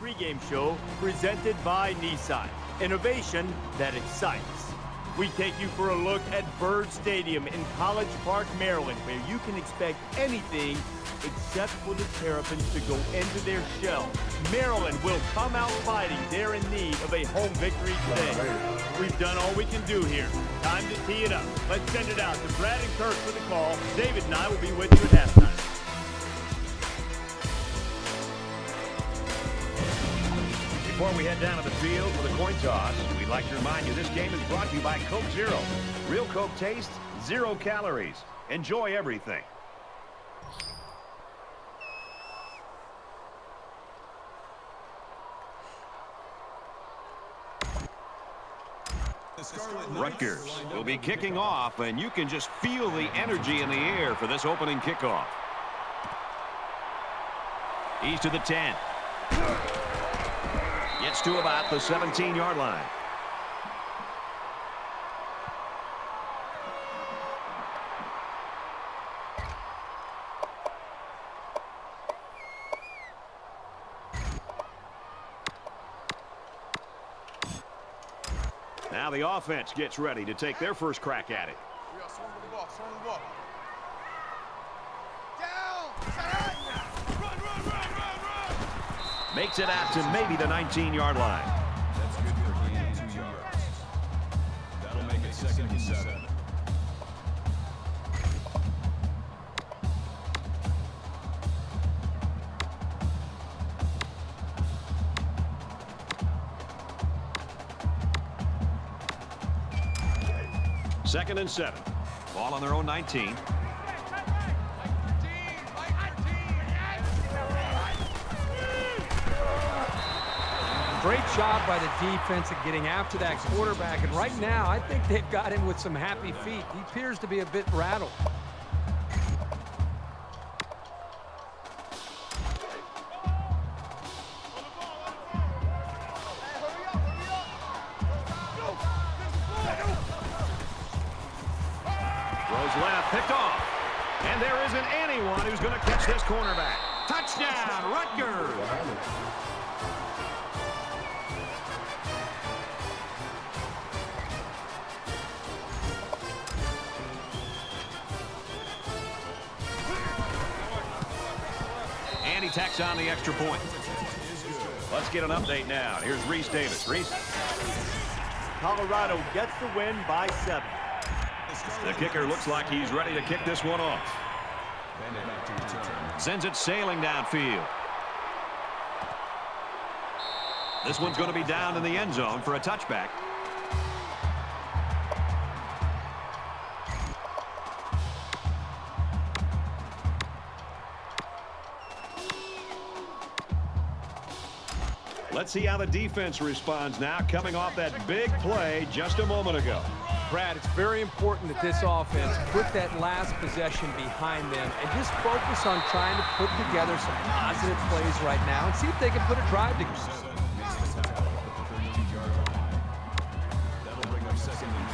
pregame show presented by Nissan. Innovation that excites. We take you for a look at Bird Stadium in College Park, Maryland, where you can expect anything except for the Terrapins to go into their shell. Maryland will come out fighting. They're in need of a home victory today. We've done all we can do here. Time to tee it up. Let's send it out to Brad and Kirk for the call. David and I will be with you at halftime. Before we head down to the field for the coin toss, we'd like to remind you this game is brought to you by Coke Zero. Real Coke taste, 0 calories. Enjoy everything. Rutgers will be kicking off, and you can just feel the energy in the air for this opening kickoff. He's to the 10. Gets to about the 17-yard line. Now the offense gets ready to take their first crack at it. Makes it out to maybe the 19-yard line. That's good for gain 2 yards. That'll make it 2nd and 7. Second and 7. Ball on their own 19. Great job by the defense at getting after that quarterback. And right now, I think they've got him with some happy feet. He appears to be a bit rattled. Throws left, picked off. And there isn't anyone who's going to catch this cornerback. Touchdown, Rutgers! And he tacks on the extra point. Let's get an update now. Here's Reese Davis. Reese. Colorado gets the win by 7. The kicker looks like he's ready to kick this one off. Sends it sailing downfield. This one's going to be down in the end zone for a touchback. Let's see how the defense responds now, coming off that big play just a moment ago. Brad, it's very important that this offense put that last possession behind them and just focus on trying to put together some positive plays right now and see if they can put a drive together. That'll bring up 2nd and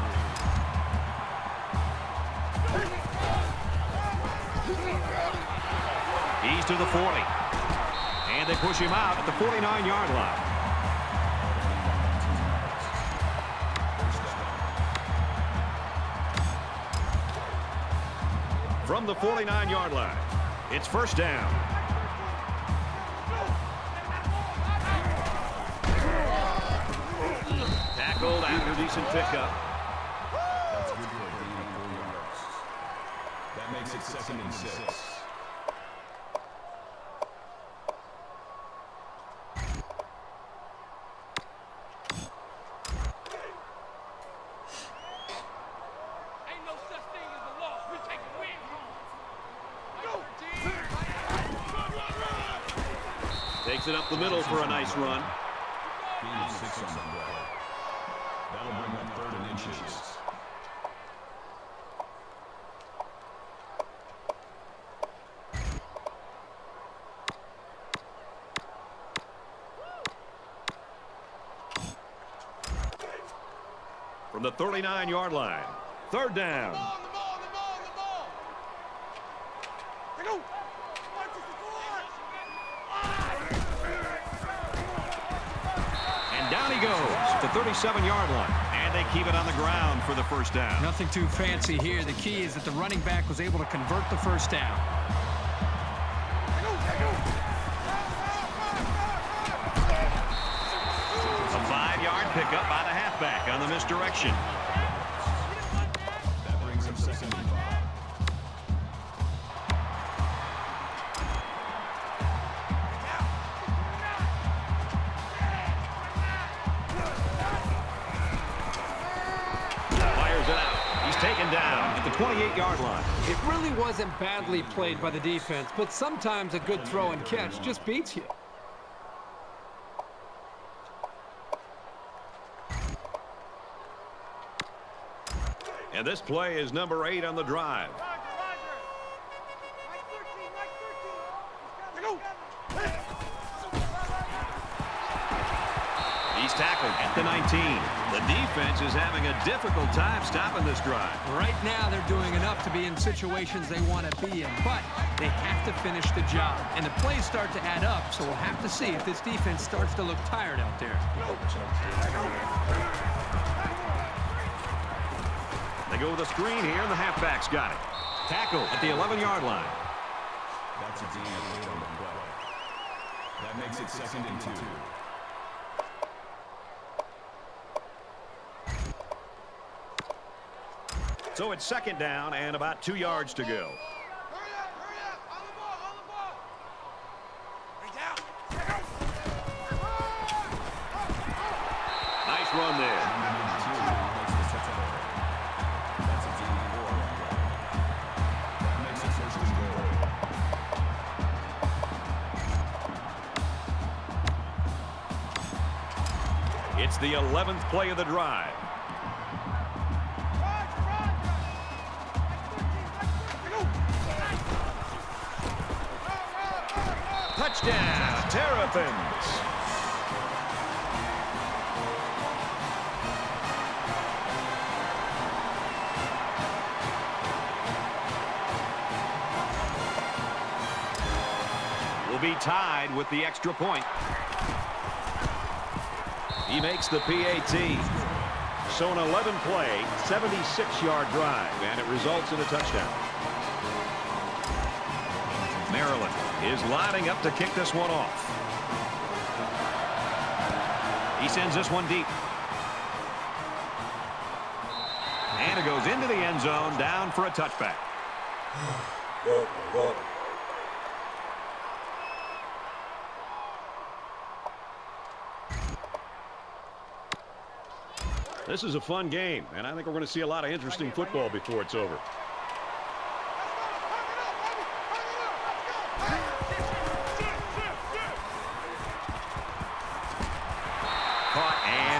3. He's to the 40. And they push him out at the 49-yard line. From the 49-yard line, it's first down. Tackled after decent pickup. That's good for a gain of 4 yards. That makes it 2nd and 6. Takes it up the middle for a nice run. Gain of 6 on the play. That'll bring up 3rd and inches. From the 39-yard line, 3rd down. 37-yard line. And they keep it on the ground for the first down. Nothing too fancy here. The key is that the running back was able to convert the first down. A 5-yard pickup by the halfback on the misdirection. That brings up 2nd and 5. Fires it out. He's taken down at the 28-yard line. It really wasn't badly played by the defense, but sometimes a good throw and catch just beats you. And this play is number 8 on the drive. He's tackled at the 19. The defense is having a difficult time stopping this drive. Right now, they're doing enough to be in situations they want to be in, but they have to finish the job. And the plays start to add up, so we'll have to see if this defense starts to look tired out there. They go with a screen here, and the halfback's got it. Tackle at the 11-yard line. That's a gain of 4 on the play. That makes it 2nd and 2. So it's 2nd down and about 2 yards to go. Hurry up, on the ball. Bring down. Nice run there. Number 2 makes the touchdown. That's a gain of 4 on the play. That makes it 1st and goal. It's the 11th play of the drive. Touchdown, Terrapins. Will be tied with the extra point. He makes the PAT. So an 11-play, 76-yard drive, and it results in a touchdown. Maryland is lining up to kick this one off. He sends this one deep. And it goes into the end zone, down for a touchback. This is a fun game, and I think we're going to see a lot of interesting football before it's over.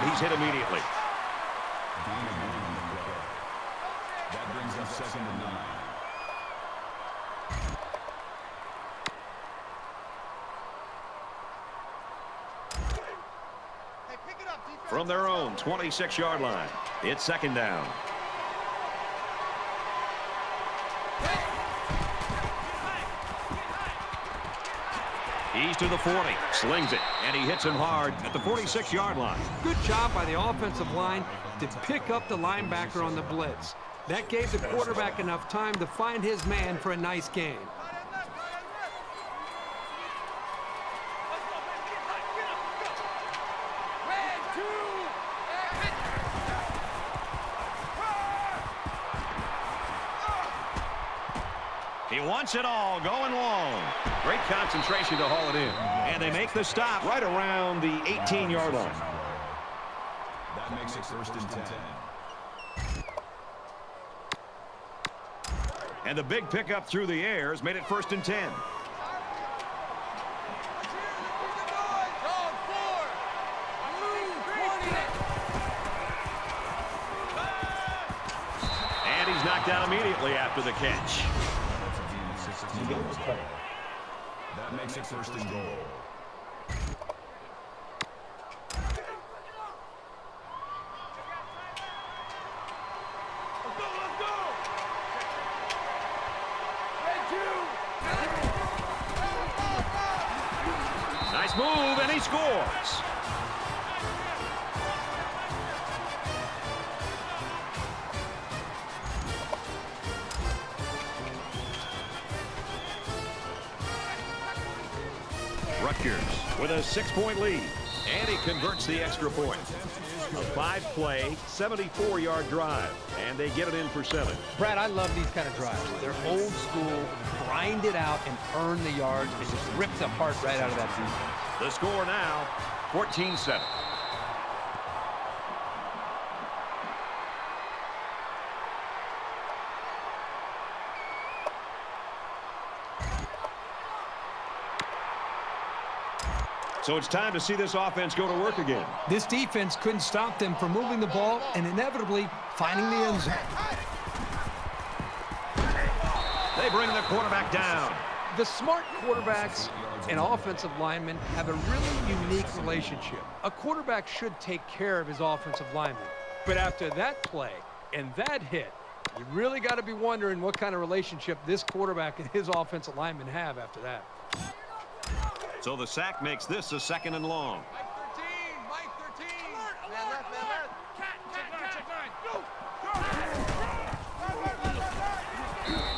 He's hit immediately. Gain of 1 on the play. That brings up 2nd and 9. Hey, pick it up, defense. From their own 26-yard line, it's 2nd down. He's to the 40, slings it, and he hits him hard at the 46-yard line. Good job by the offensive line to pick up the linebacker on the blitz. That gave the quarterback enough time to find his man for a nice gain. He wants it all, going long. Great concentration to haul it in. And they make the stop right around the 18-yard line. That makes it 1st and 10. And the big pickup through the air has made it 1st and 10. And he's knocked out immediately after the catch. That makes it 1st and goal. Nice move, and he scores. Rutgers with a 6-point lead. And he converts the extra point. A 5-play, 74-yard drive. And they get it in for 7. Brad, I love these kind of drives. They're old school, grind it out and earn the yards and just rip the heart right out of that defense. The score now, 14-7. So it's time to see this offense go to work again. This defense couldn't stop them from moving the ball and inevitably finding the end zone. They bring the quarterback down. The smart quarterbacks and offensive linemen have a really unique relationship. A quarterback should take care of his offensive lineman. But after that play and that hit, you really got to be wondering what kind of relationship this quarterback and his offensive lineman have after that. So the sack makes this a 2nd and long. Mike 13, Mike 13. Man left, man left.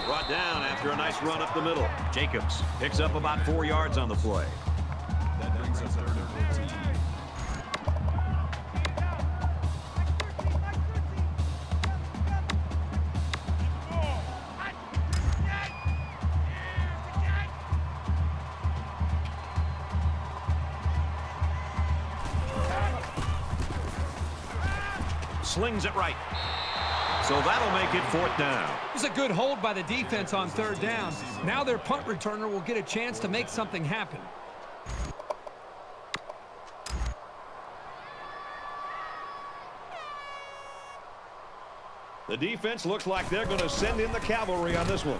Brought down after a nice run up the middle. Jacobs picks up about 4 yards on the play. That brings us 3rd and 14. Slings it right. So that'll make it 4th down. It was a good hold by the defense on 3rd down. Now their punt returner will get a chance to make something happen. The defense looks like they're going to send in the cavalry on this one.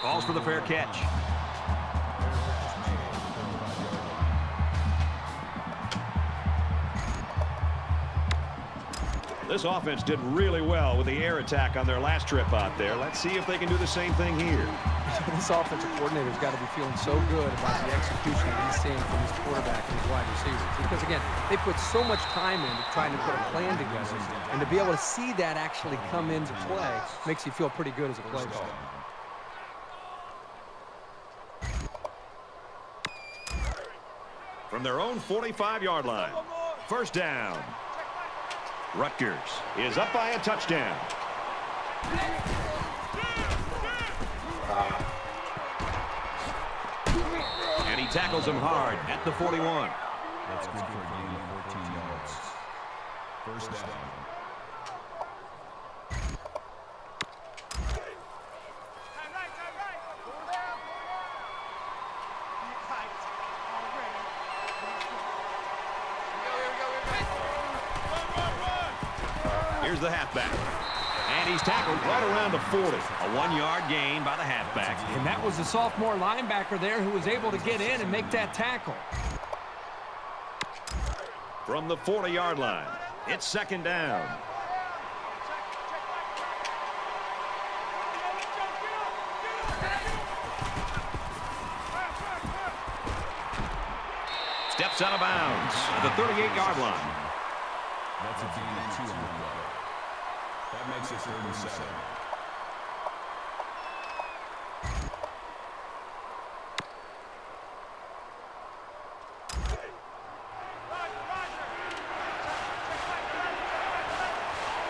Calls for the fair catch. This offense did really well with the air attack on their last trip out there. Let's see if they can do the same thing here. This offensive coordinator's got to be feeling so good about the execution that he's seeing from his quarterback and his wide receivers. Because, again, they put so much time into trying to put a plan together. And to be able to see that actually come into play makes you feel pretty good as a play caller. From their own 45-yard line. 1st down. Rutgers is up by a touchdown. And he tackles him hard at the 41. That's good for a gain of 14 yards. 1st down. Here's the halfback. And he's tackled right around the 40. A 1-yard gain by the halfback. And that was the sophomore linebacker there who was able to get in and make that tackle. From the 40-yard line, it's 2nd down. Steps out of bounds at the 38-yard line. That's a gain of 2 on the play. That makes it 3rd and 7.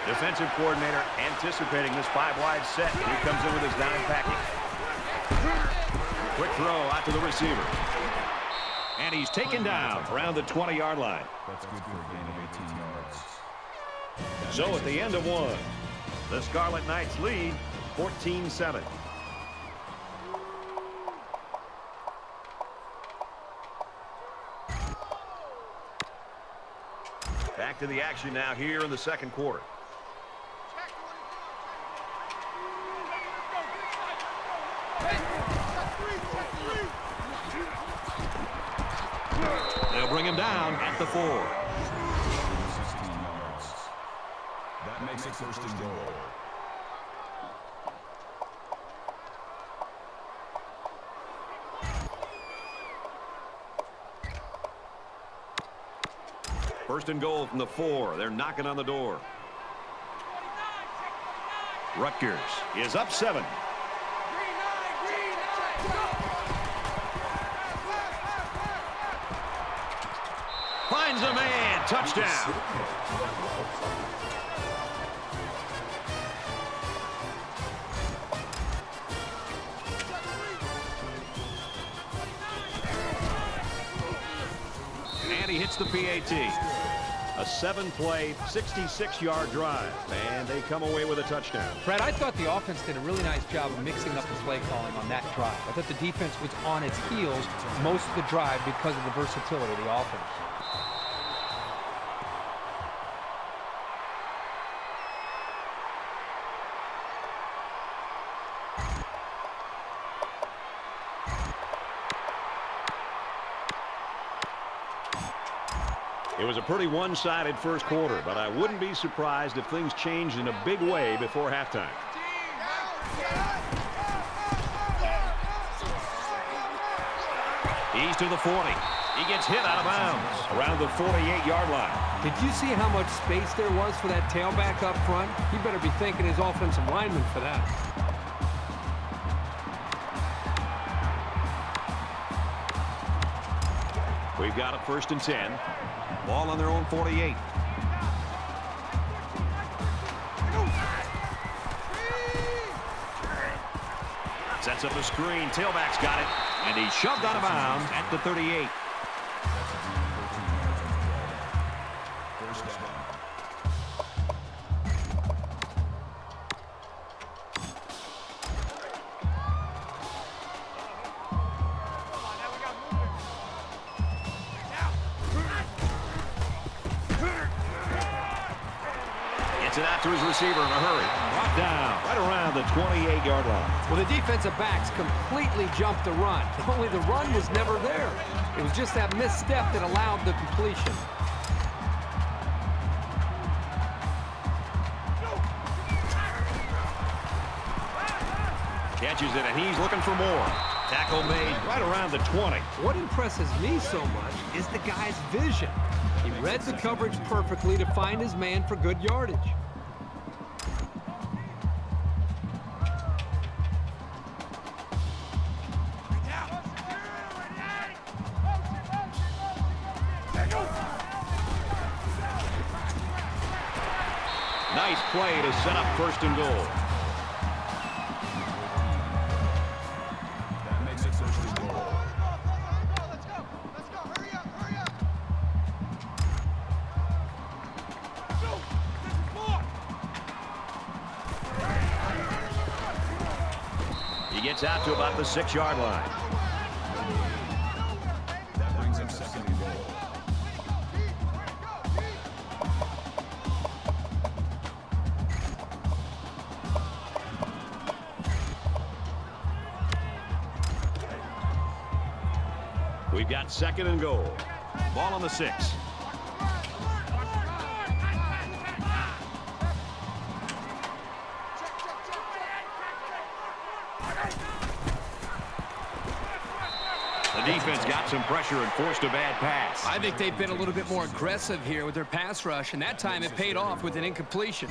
Defensive coordinator anticipating this 5-wide set. He comes in with his dime package. Quick throw out to the receiver. And he's taken down around the 20-yard line. That's good for a gain of 18 yards. So at the end of 1, the Scarlet Knights lead 14-7. Back to the action now here in the 2nd quarter. They'll bring him down at the 4. 16 yards. That makes it 1st and goal. First and goal from the 4. They're knocking on the door. Rutgers is up 7. Green 9, green 9, go! Finds a man. Touchdown. And he hits the PAT. A 7-play, 66-yard drive. And they come away with a touchdown. Brad, I thought the offense did a really nice job of mixing up the play calling on that drive. I thought the defense was on its heels most of the drive because of the versatility of the offense. It was a pretty one-sided first quarter, but I wouldn't be surprised if things changed in a big way before halftime. He's to the 40. He gets hit out of bounds around the 48-yard line. Did you see how much space there was for that tailback up front? He better be thanking his offensive lineman for that. We've got it 1st and 10. Ball on their own 48. Sets up a screen. Tailback's got it. And he's shoved out of bounds at the 38. First down. Gets it out to his receiver in a hurry. Brought down right around the 28-yard line. Well, the defensive backs completely jumped the run. Only the run was never there. It was just that misstep that allowed the completion. Catches it, and he's looking for more. Tackle made right around the 20. What impresses me so much is the guy's vision. He read the coverage perfectly to find his man for good yardage. Nice play to set up 1st and goal. That makes it 1st and goal. Let's go. Hurry up. He gets out to about the 6-yard line. That brings up 2nd and goal. We've got 2nd and goal. Ball on the 6. The defense got some pressure and forced a bad pass. I think they've been a little bit more aggressive here with their pass rush, and that time it paid off with an incompletion.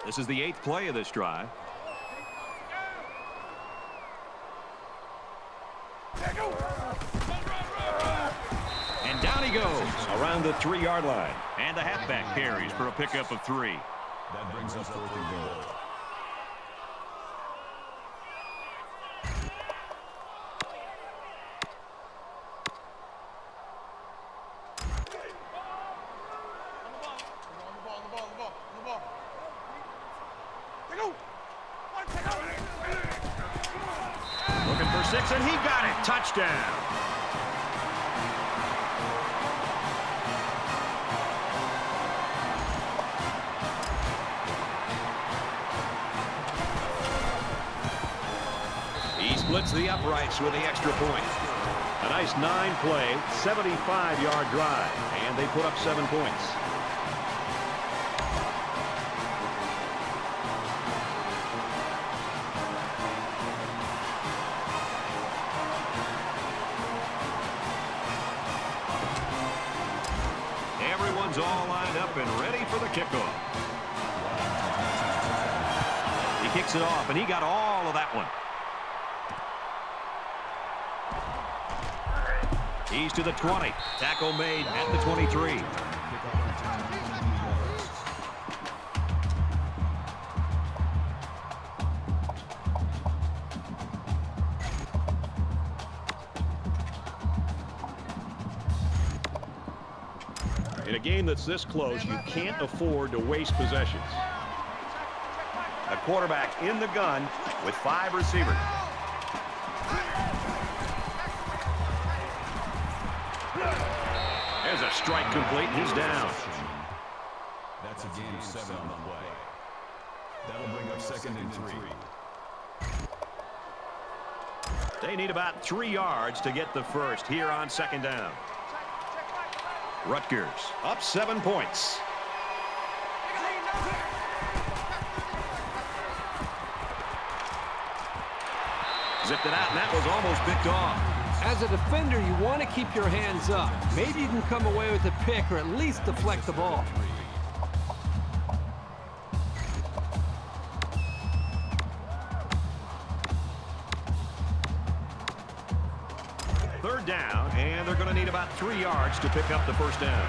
This is the 8th play of this drive. And down he goes around the 3-yard line. And the halfback carries for a pickup of 3. That brings up 4th and goal. Looking for 6, and he got it. Touchdown. He splits the uprights with the extra point. A nice 9-play, 75-yard drive, and they put up 7 points. Everyone's all lined up and ready for the kickoff. He kicks it off, and he got all of that one. He's to the 20. Tackle made at the 23. In a game that's this close, you can't afford to waste possessions. A quarterback in the gun with 5 receivers. There's a strike complete. He's down. That's a gain of 7 on the play. That'll bring up 2nd and 3. They need about 3 yards to get the first here on 2nd down. Rutgers up 7 points. Zipped it out, and that was almost picked off. As a defender, you want to keep your hands up. Maybe you can come away with a pick or at least deflect the ball. Third down, and they're going to need about 3 yards to pick up the first down.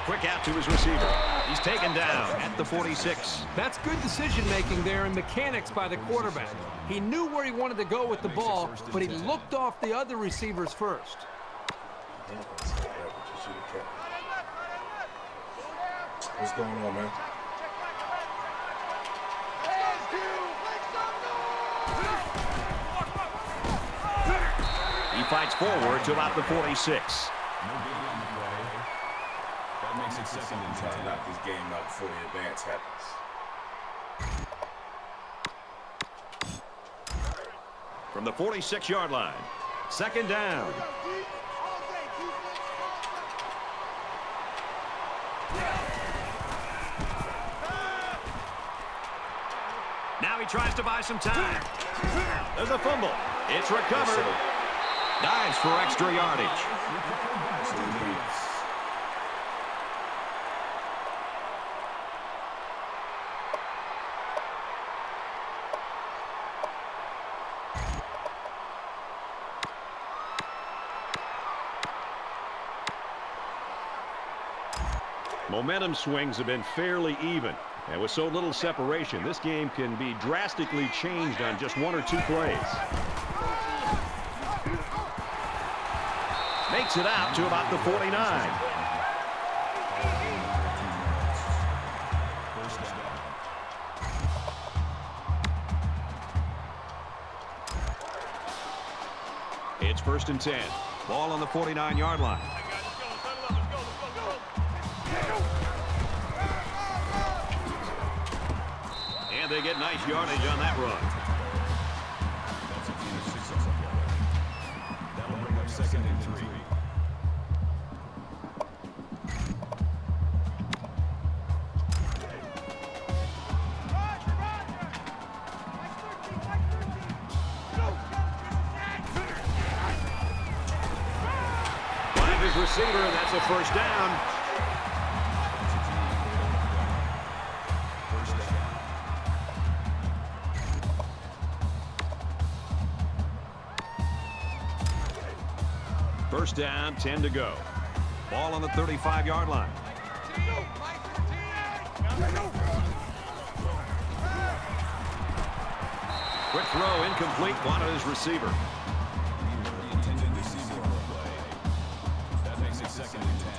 Quick out to his receiver. He's taken down at the 46. That's good decision-making there and mechanics by the quarterback. He knew where he wanted to go with the ball, but he looked off the other receivers first. What's going on, man? He fights forward to about the 46. No gain on the play. That makes it 2nd and 10. Try to knock this game out before the advance happens. From the 46-yard line. 2nd down. Now he tries to buy some time. There's a fumble. It's recovered. Dives for extra yardage. Momentum swings have been fairly even. And with so little separation, this game can be drastically changed on just 1 or 2 plays. Makes it out to about the 49. It's 1st and 10. Ball on the 49-yard line. And they get nice yardage on that run. That's a gain of 6 on the play. That'll bring up 2nd and 3. Find his receiver, and that's a 1st down. First down, 10 to go. Ball on the 35-yard line. Quick throw, incomplete, wanted his receiver. The intended receiver on the play. That makes it 2nd and 10.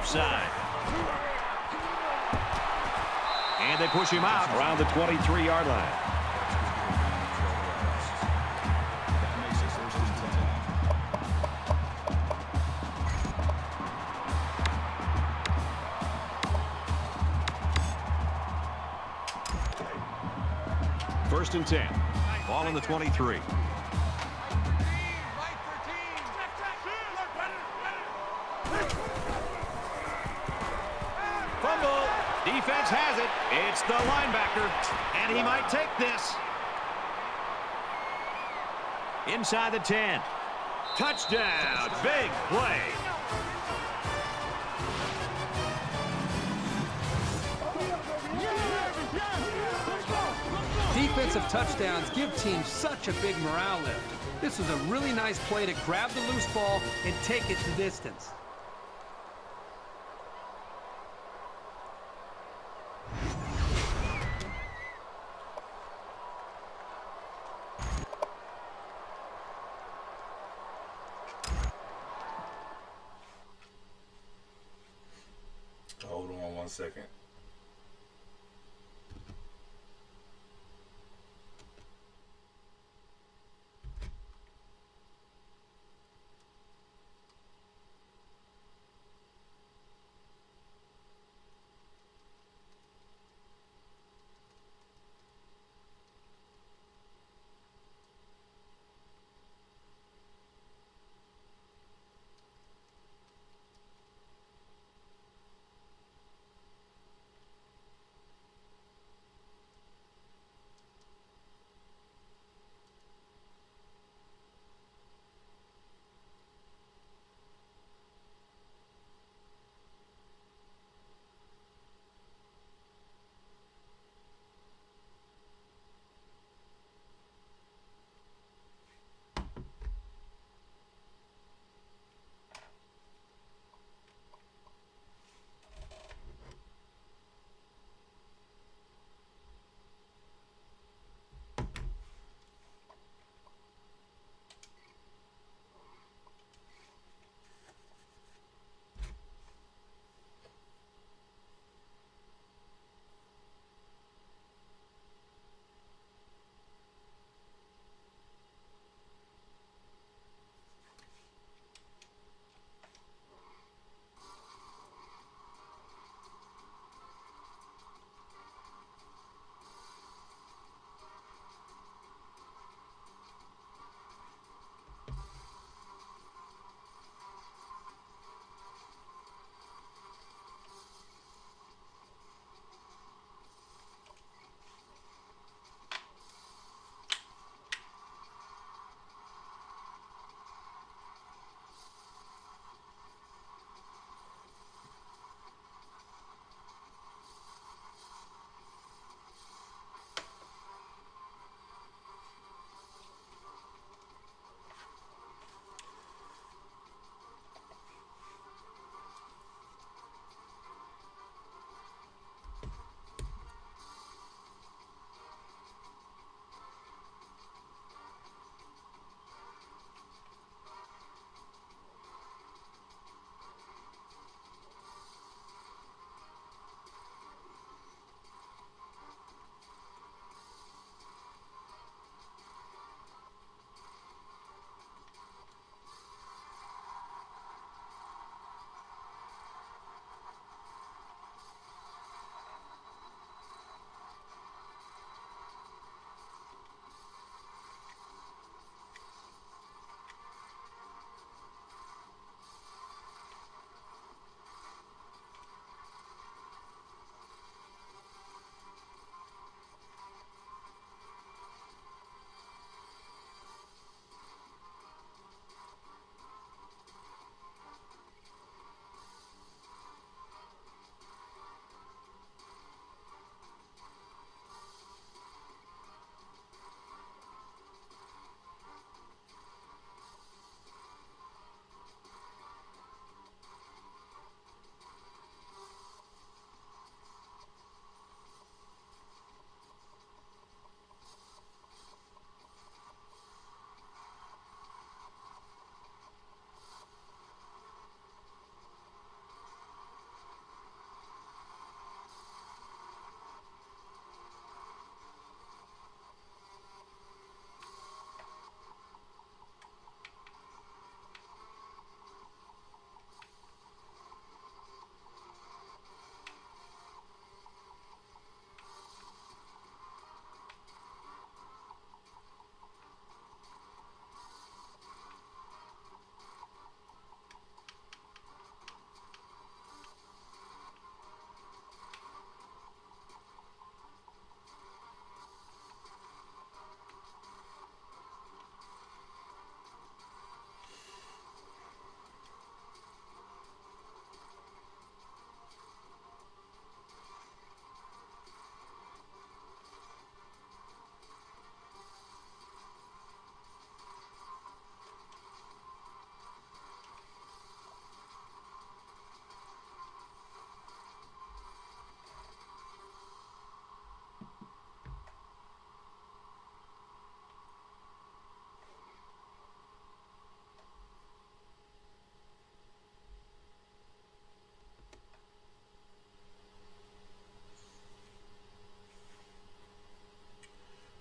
Side. And they push him out around the 23-yard line. That makes it 1st and 10. 1st and 10. Ball on the 23. defense has it. It's the linebacker, and he might take this. Inside the 10. Touchdown. Big play. Defensive touchdowns give teams such a big morale lift. This was a really nice play to grab the loose ball and take it the distance. Hold on 1 second.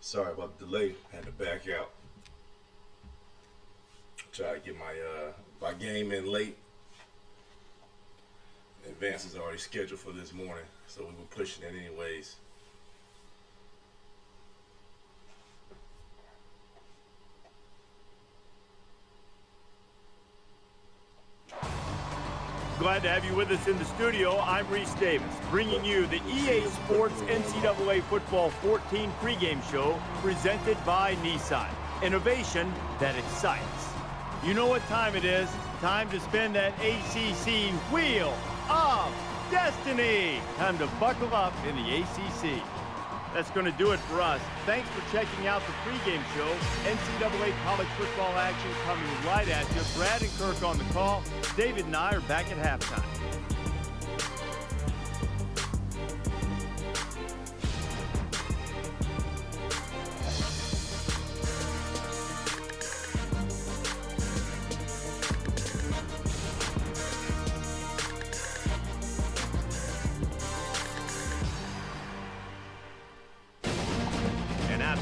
Sorry about the delay. Had to back out. Try to get my game in late. Advance is already scheduled for this morning, so we were pushing it anyways. Glad to have you with us in the studio. I'm Reese Davis, bringing you the EA Sports NCAA Football 14 pregame show presented by Nissan. Innovation that excites. You know what time it is. Time to spin that ACC Wheel of Destiny. Time to buckle up in the ACC. That's going to do it for us. Thanks for checking out the pregame show. NCAA college football action coming right at you. Brad and Kirk on the call. David and I are back at halftime.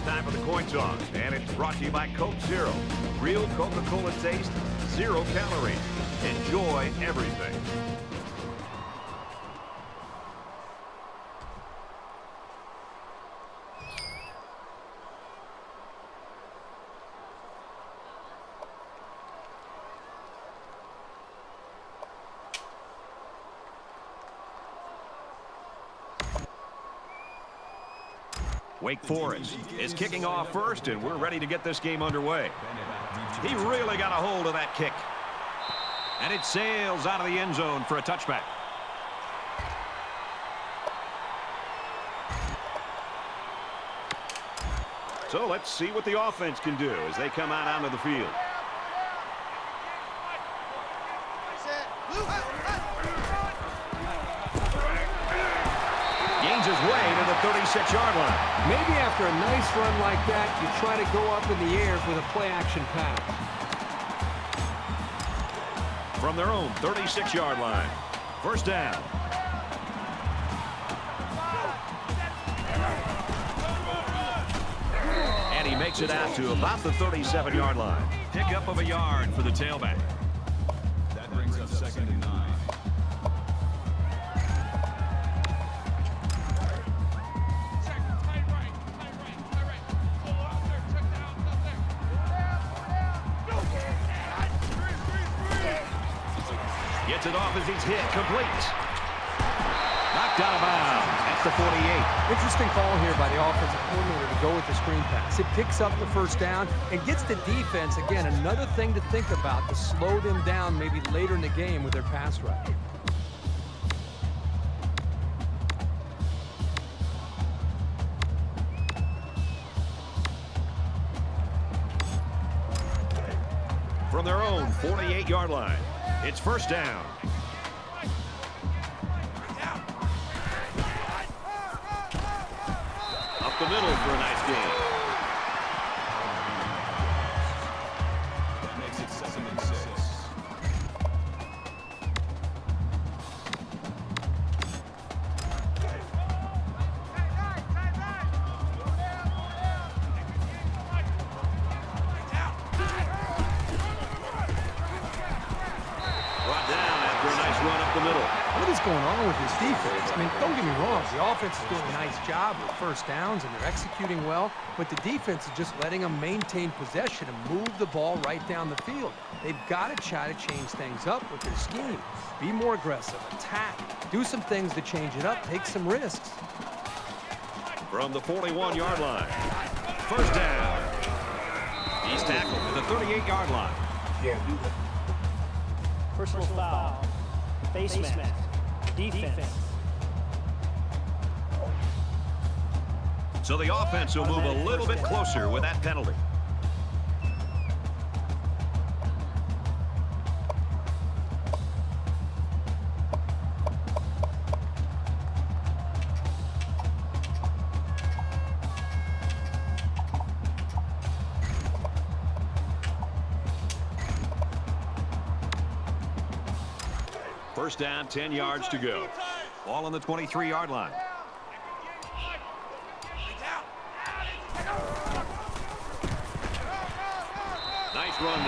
Time for the coin toss, and it's brought to you by Coke Zero. Real Coca-Cola taste, 0 calories. Enjoy everything. Wake Forest is kicking off first, and we're ready to get this game underway. He really got a hold of that kick. And it sails out of the end zone for a touchback. So let's see what the offense can do as they come out onto the field. Gains his way to the 36-yard line. Maybe after a nice run like that, you try to go up in the air with a play-action pass. From their own 36-yard line. First down. And he makes it out to about the 37-yard line. Pickup of a yard for the tailback. That brings up 2nd and 9. Gets it off as he's hit. Complete. Knocked out of bounds. That's the 48. Interesting call here by the offensive coordinator to go with the screen pass. It picks up the first down and gets the defense, again, another thing to think about to slow them down maybe later in the game with their pass rush. From their own 48-yard line. It's first down. Up the middle for a nice gain. That makes it 2nd and 6. What is going on with this defense? I mean, don't get me wrong. The offense is doing a nice job with first downs, and they're executing well, but the defense is just letting them maintain possession and move the ball right down the field. They've got to try to change things up with their scheme. Be more aggressive, attack, do some things to change it up, take some risks. From the 41-yard line. First down. He's tackled at the 38-yard line. Can't do that. Personal foul. Face mask. Defense. So the offense will move a little bit closer with that penalty. First down, 10 yards to go. Ball on the 23-yard line.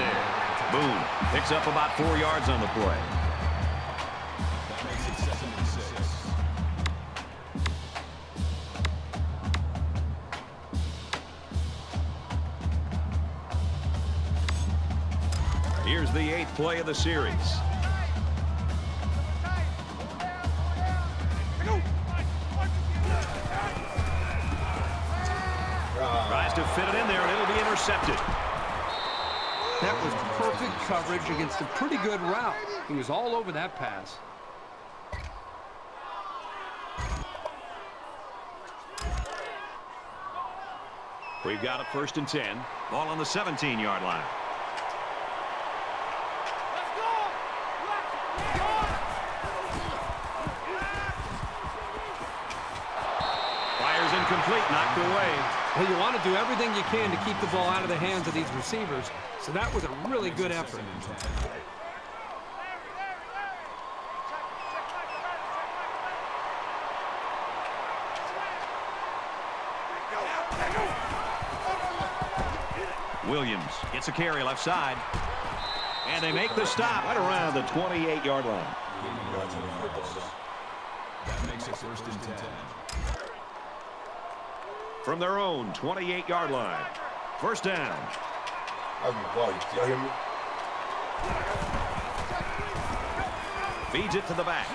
there. Boone picks up about 4 yards on the play. That makes it 2nd and 6. Here's the 8th play of the series. Tries to fit it in there, and it'll be intercepted. That was perfect coverage against a pretty good route. He was all over that pass. We've got a 1st and 10. Ball on the 17-yard line. Fires incomplete, knocked away. Well, you want to do everything you can to keep the ball out of the hands of these receivers, so that was a really good effort. Williams gets a carry left side. And they make the stop right around the 28-yard line. That makes it 1st and 10. From their own 28-yard line. 1st down. Y'all hear me? Feeds it to the back.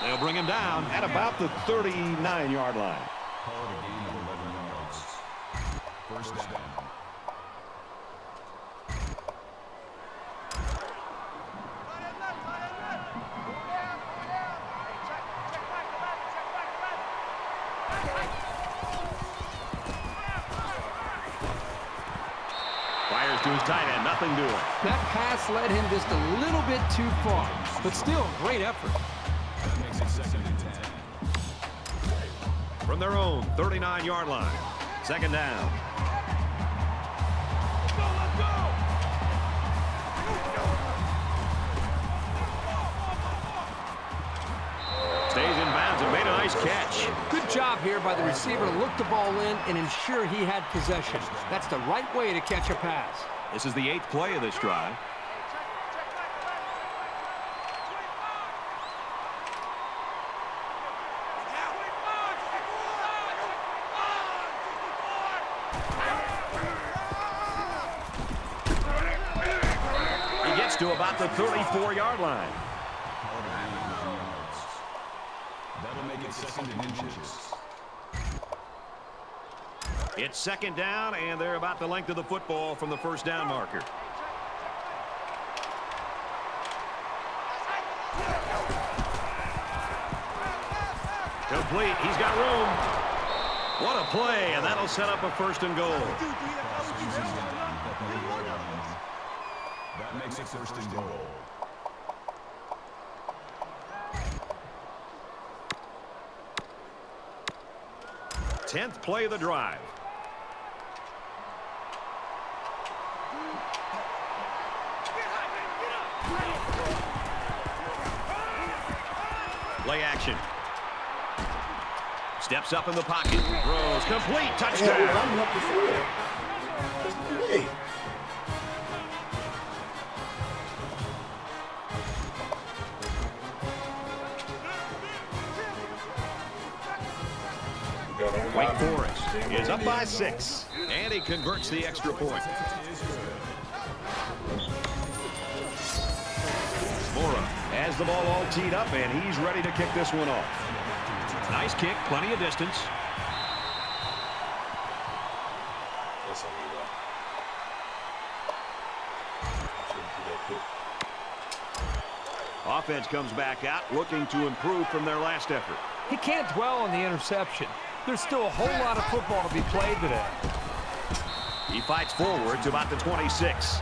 They'll bring him down at about the 39-yard line. Call it a gain of 11 yards. 1st down. Fires to his tight end, nothing doing. That pass led him just a little bit too far, but still, great effort. That makes it 2nd and 10. From their own 39-yard line. 2nd down. Stays in bounds and made a nice catch. Good job here by the receiver to look the ball in and ensure he had possession. That's the right way to catch a pass. This is the 8th play of this drive. He gets to about the 34-yard line. Call it a gain of 9 yards. That'll make it 2nd and inches. It's 2nd down, and they're about the length of the football from the 1st down marker. Complete. He's got room. What a play, and that'll set up a 1st and goal. That makes it 1st and goal. Tenth play of the drive. Play action. Steps up in the pocket. Throws complete. Touchdown. Wake Forest is up by 6. And he converts the extra point. Mora has the ball all teed up, and he's ready to kick this one off. Nice kick, plenty of distance. Offense comes back out, looking to improve from their last effort. He can't dwell on the interception. There's still a whole lot of football to be played today. He fights forward to about the 26.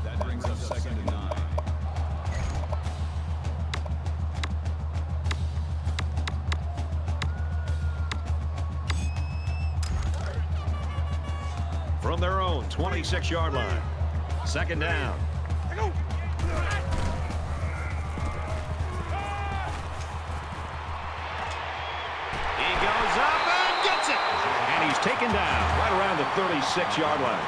That brings up 2nd and 9. From their own 26-yard line. 2nd down. He goes up and gets it. And he's taken down right around the 36-yard line.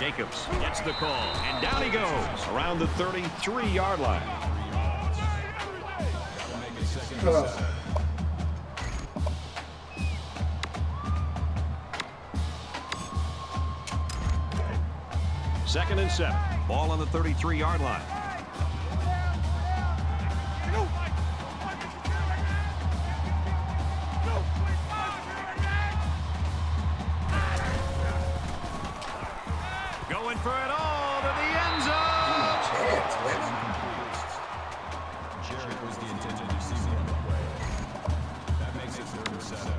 Jacobs gets the call, and down he goes around the 33-yard line. Second and 7. Ball on the 33-yard line. Going for it all to the end zone. Jarrett was the intended receiver on the play. That makes it 3rd and 7.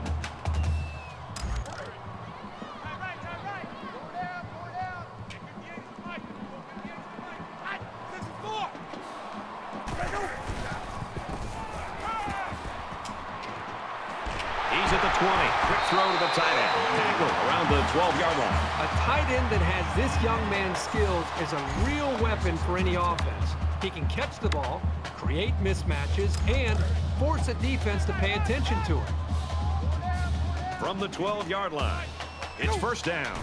He's at the 20. Quick throw to the tight end. Tackle around the 12-yard line. A tight end that has this young man's skills is a real weapon for any offense. He can catch the ball, create mismatches, and force a defense to pay attention to him. From the 12-yard line, it's first down.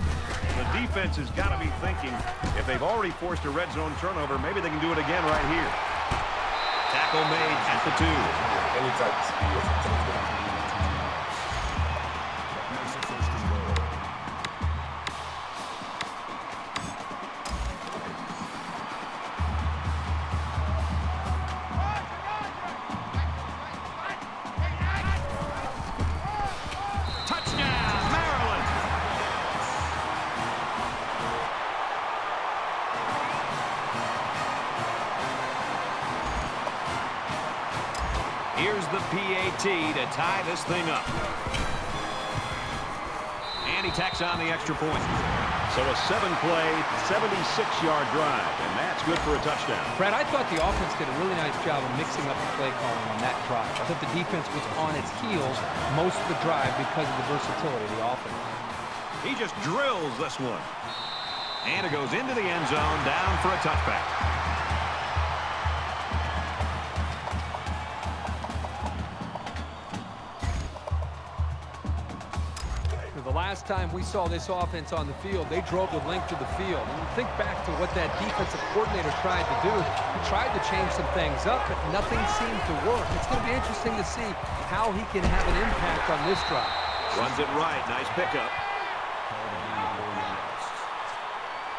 The defense has got to be thinking, if they've already forced a red zone turnover, maybe they can do it again right here. Tackle made at the 2. Any type of speed. Touchdown, Maryland! Here's the PAT to tie this thing up. And he tacks on the extra point. So a 7-play, 76-yard drive, and that's good for a touchdown. Brad, I thought the offense did a really nice job of mixing up the play calling on that drive. I thought the defense was on its heels most of the drive because of the versatility of the offense. He just drills this one. And it goes into the end zone, down for a touchback. The last time we saw this offense on the field, they drove the length of the field. And you think back to what that defensive coordinator tried to do. He tried to change some things up, but nothing seemed to work. It's going to be interesting to see how he can have an impact on this drive. Runs it right. Nice pickup.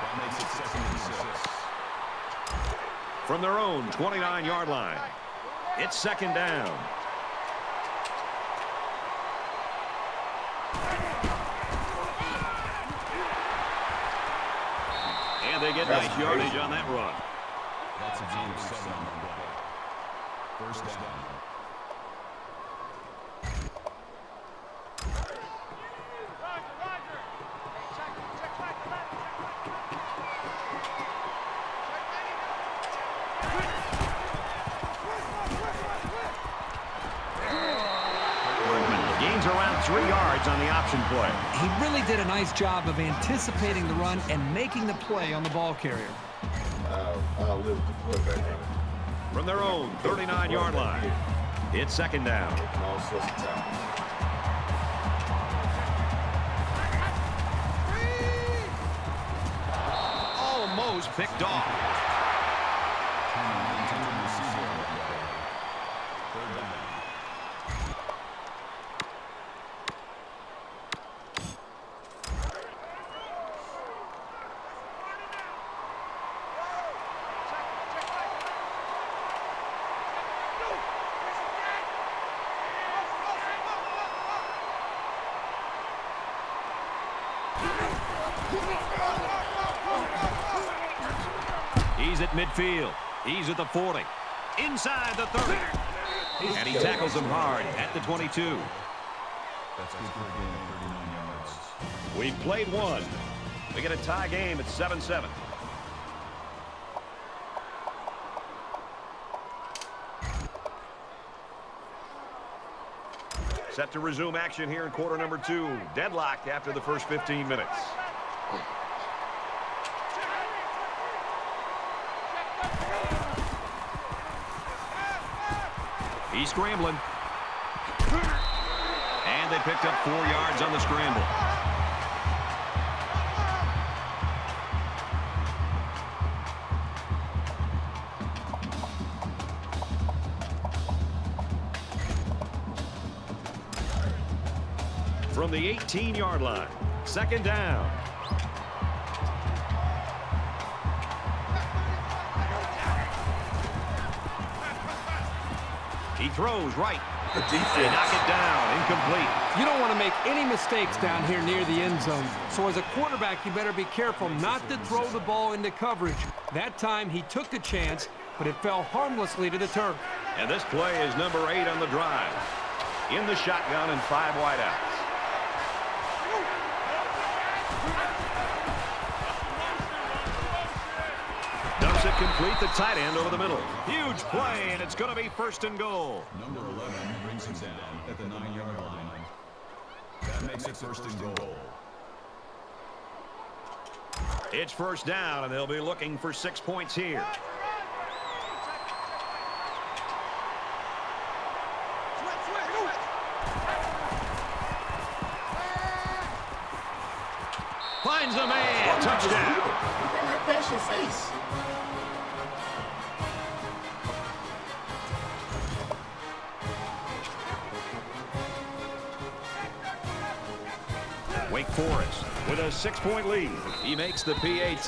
That makes it 2nd and 6. From their own 29-yard line, it's second down. And they get nice yardage on that run. That's a gain of 7 on the play. First down. Gains around 3 yards on the option play. He really did a nice job of anticipating the run and making the play on the ball carrier. I'll live to put that in. From their own 39-yard line, it's second down. All sorts of talent. Almost picked off. Intended receiver on the play. 3rd down. He's at midfield. He's at the 40. Inside the 30. And he tackles him hard at the 22. That's good for a gain of 39 yards. We've played one. We get a tie game at 7-7. Set to resume action here in quarter number 2. Deadlocked after the first 15 minutes. He's scrambling. And they picked up 4 yards on the scramble. from the 18-yard line. Second down. He throws right. The They defense. knock it down. Incomplete. You don't want to make any mistakes down here near the end zone. So as a quarterback, you better be careful not to throw the ball into coverage. That time he took a chance, but it fell harmlessly to the turf. And this play is number 8 on the drive. In the shotgun and 5 wideouts. Dumps it complete. The tight end over the middle. Huge play, and it's going to be first and goal. Number 11 brings him down at the 9-yard line. That makes it first and goal. It's first down, and they'll be looking for 6 points here. Finds the man. Touchdown. That's your face. Wake Forest with a 6-point lead. He makes the PAT.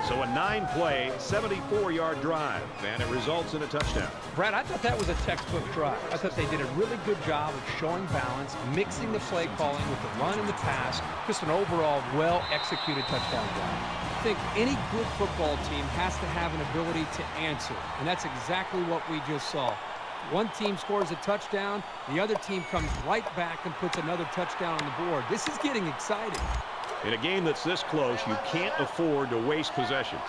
So a 9-play, 74-yard drive, and it results in a touchdown. Brad, I thought that was a textbook drive. I thought they did a really good job of showing balance, mixing the play calling with the run and the pass. Just an overall well-executed touchdown drive. I think any good football team has to have an ability to answer, and that's exactly what we just saw. One team scores a touchdown, the other team comes right back and puts another touchdown on the board. This is getting exciting. In a game that's this close, you can't afford to waste possessions.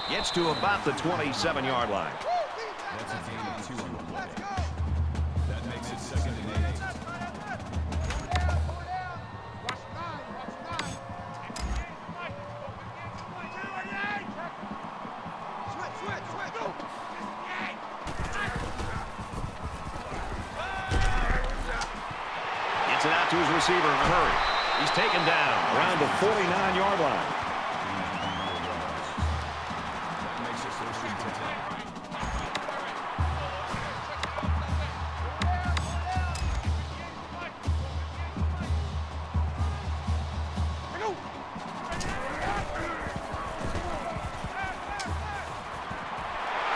Gets to about the 27-yard line. That's a gain of 2 on the play. That makes it second and 8. Gets it out to his receiver in a hurry. He's taken down around the 49-yard line. That makes it first and 10.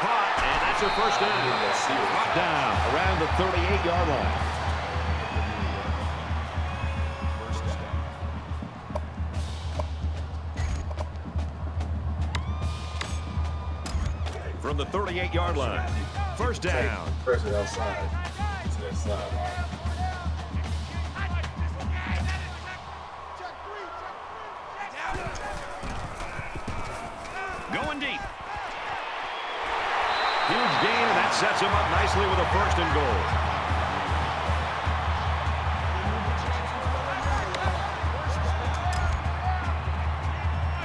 Caught, and that's a first down. Brought down around the 38-yard line. First down. From the 38-yard line. First down. Press it outside. To that side. Going deep. Huge gain, and that sets him up nicely with a first and goal.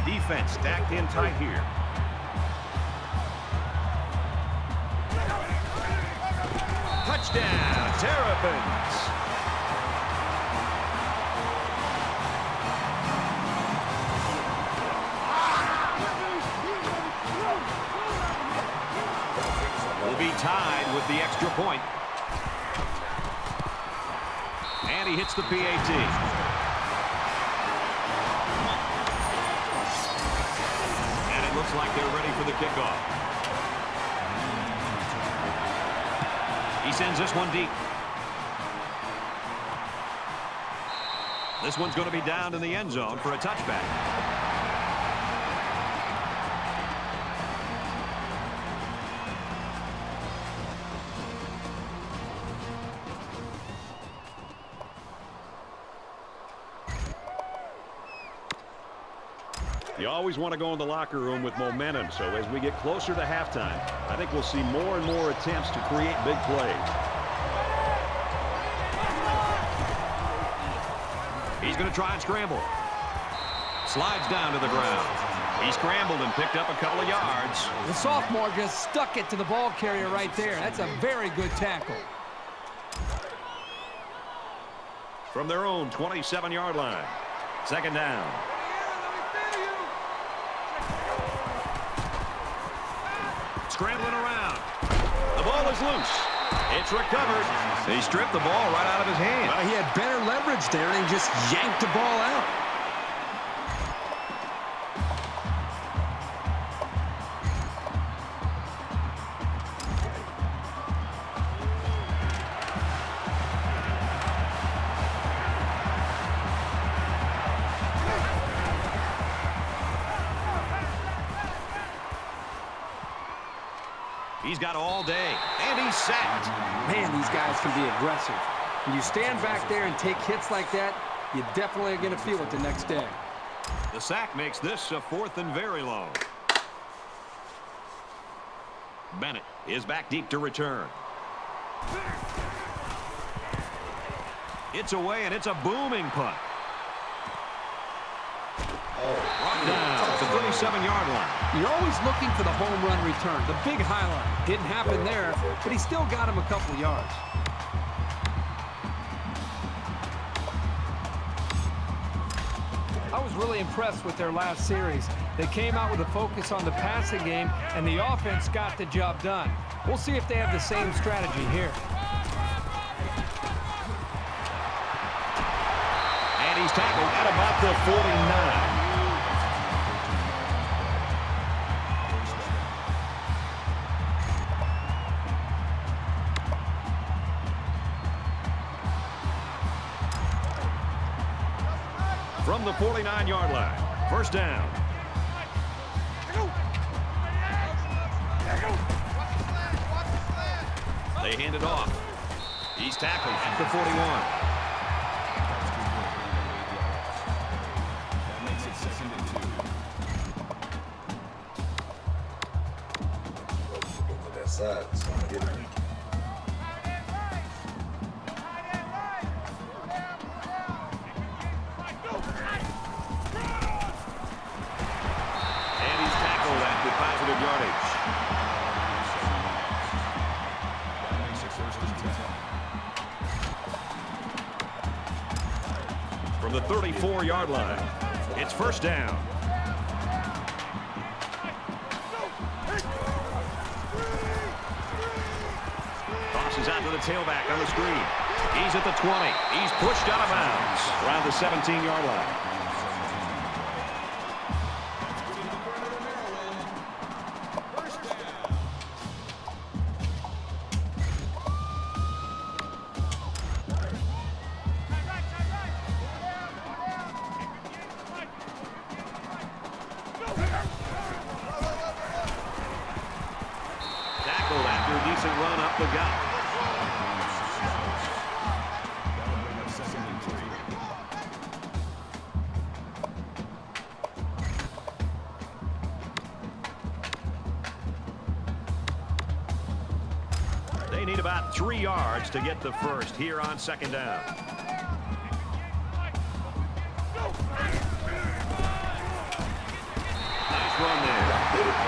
Defense stacked in tight here. Touchdown, Terrapins. Will be tied with the extra point. And he hits the PAT. And it looks like they're ready for the kickoff. He sends this one deep. This one's going to be down in the end zone for a touchback. You always want to go in the locker room with momentum, so as we get closer to halftime, I think we'll see more and more attempts to create big plays. He's going to try and scramble. Slides down to the ground. He scrambled and picked up a couple of yards. The sophomore just stuck it to the ball carrier right there. That's a very good tackle. From their own 27-yard line. Second down. Scrambling around. is loose. It's recovered. He stripped the ball right out of his hand. Well, he had better leverage there, and he just yanked the ball out. He's got all day, and he's sacked. Man, these guys can be aggressive. When you stand back there and take hits like that, you definitely are going to feel it the next day. The sack makes this a 4th and very long. Bennett is back deep to return. It's away, and it's a booming punt. Brought down at the 37-yard line. You're always looking for the home run return, the big highlight. Didn't happen there, but he still got him a couple yards. I was really impressed with their last series. They came out with a focus on the passing game, and the offense got the job done. We'll see if they have the same strategy here. And he's tackled at about the 49. From the 49-yard line, first down. They hand it off. He's tackled at the 41. That makes it 2nd and 2. Look at that side. It's going to get it. And he's tackled after positive yardage. That makes it 1st and 10. From the 34-yard line, it's first down. Tosses out to the tailback on the screen. He's at the 20. He's pushed out of bounds around the 17-yard line. Tackled after a decent run up the gut. That'll bring up 2nd and 3. They need about 3 yards to get the first here on second down. Nice run there.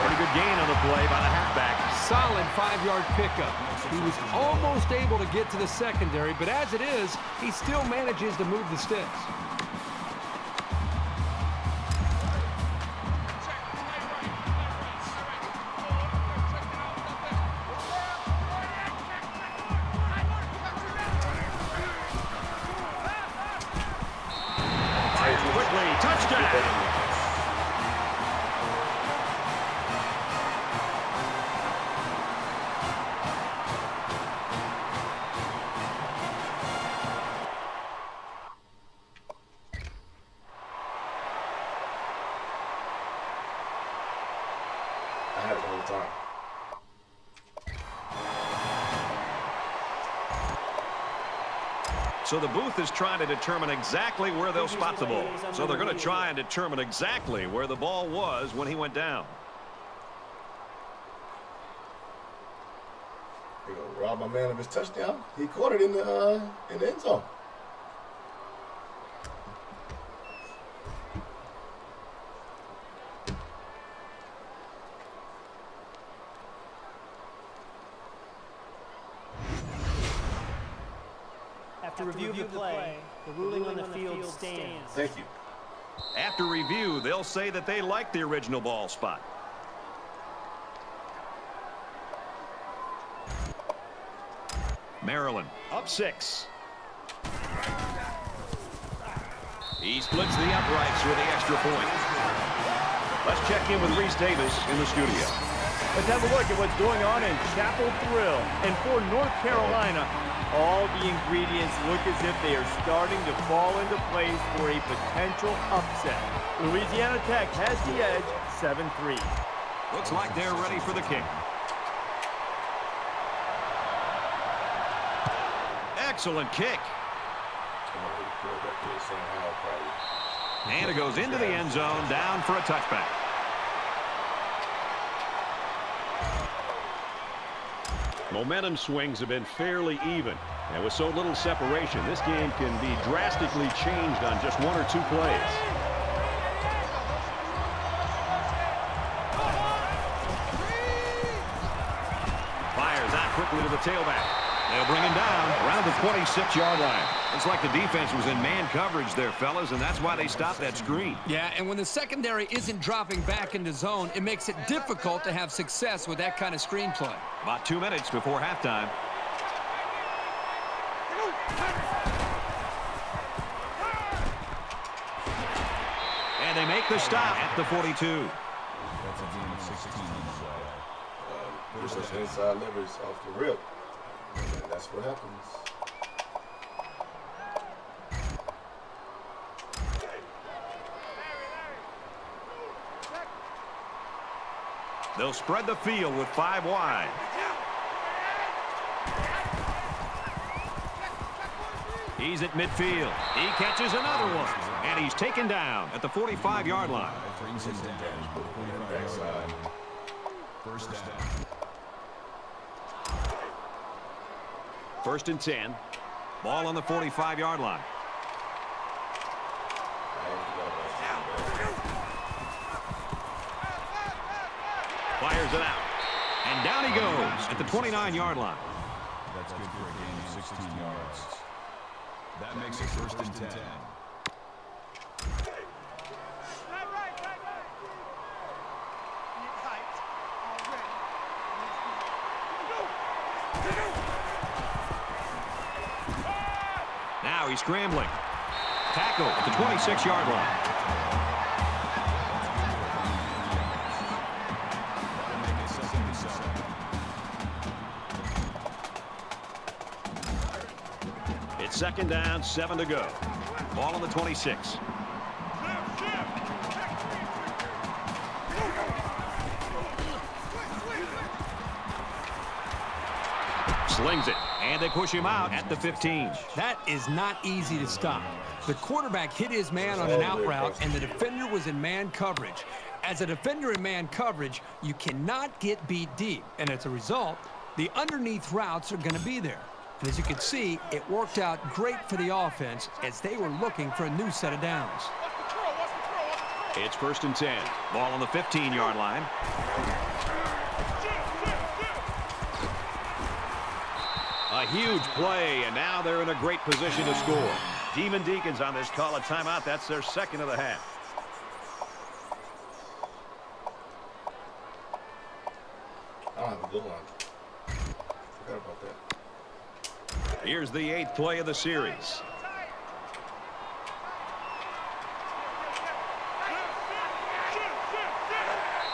Pretty good gain on the play by the halfback. Solid 5-yard pickup. He was almost able to get to the secondary, but as it is, he still manages to move the sticks. Quickly, touchdown. I had it all the time. So the booth is trying to determine exactly where they'll spot the ball. So they're going to try and determine exactly where the ball was when he went down. They gonna rob my man of his touchdown. He caught it in the end zone. After review of the play, the ruling on the field stands. Thank you. After review, they'll say that they like the original ball spot. Maryland up 6. He splits the uprights with the extra point. Let's check in with Reese Davis in the studio. Let's have a look at what's going on in Chapel Thrill. And for North Carolina, all the ingredients look as if they are starting to fall into place for a potential upset. Louisiana Tech has the edge, 7-3. Looks like they're ready for the kick. Excellent kick. And it goes into the end zone, down for a touchback. Momentum swings have been fairly even. And with so little separation, this game can be drastically changed on just 1 or 2 plays. Fires out quickly to the tailback. They'll bring him down around the 26-yard line. It's like the defense was in man coverage there, fellas, and that's why they stopped that screen. Yeah, and when the secondary isn't dropping back into zone, it makes it difficult to have success with that kind of screen play. About 2 minutes before halftime. And they make the stop at the 42. That's a gain of 16 on the play. Push those inside levers off the rip. And that's what happens. They'll spread the field with 5 wide. He's at midfield. He catches another one. And he's taken down at the 45-yard line. Brings him down. 45-yard line. First down. 1st and 10. Ball on the 45-yard line. Fires it out. And down he goes at the 29-yard line. That's good for a gain of 16 yards. That makes it 1st and 10. Now he's scrambling. Tackle at the 26-yard line. It's 2nd down, 7 to go. Ball on the 26. Slings it, and they push him out at the 15. That is not easy to stop. The quarterback hit his man on an out route, and the defender was in man coverage. As a defender in man coverage, you cannot get beat deep, and as a result, the underneath routes are going to be there. And as you can see, it worked out great for the offense as they were looking for a new set of downs. It's 1st and 10. Ball on the 15-yard line. A huge play, and now they're in a great position to score. Demon Deacons on this call a timeout. That's their 2nd of the half. I don't have a good one. Forgot about that. Here's the 8th play of the series.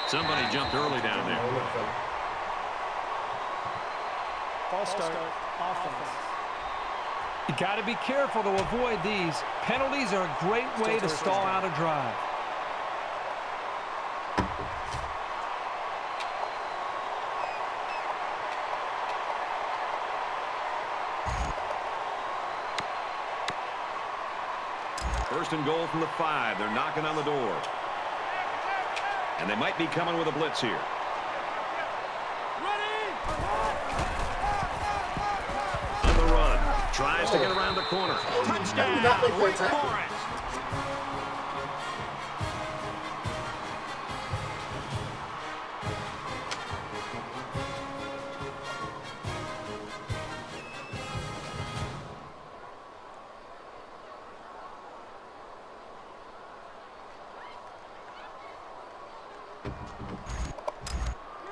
Somebody jumped early down there. False start. Offense. You got to be careful to avoid these. Penalties are a great way to stall out a drive. First and goal from the 5. They're knocking on the door. And they might be coming with a blitz here. On the run. Tries to get around the corner. Touchdown, Wake Forest.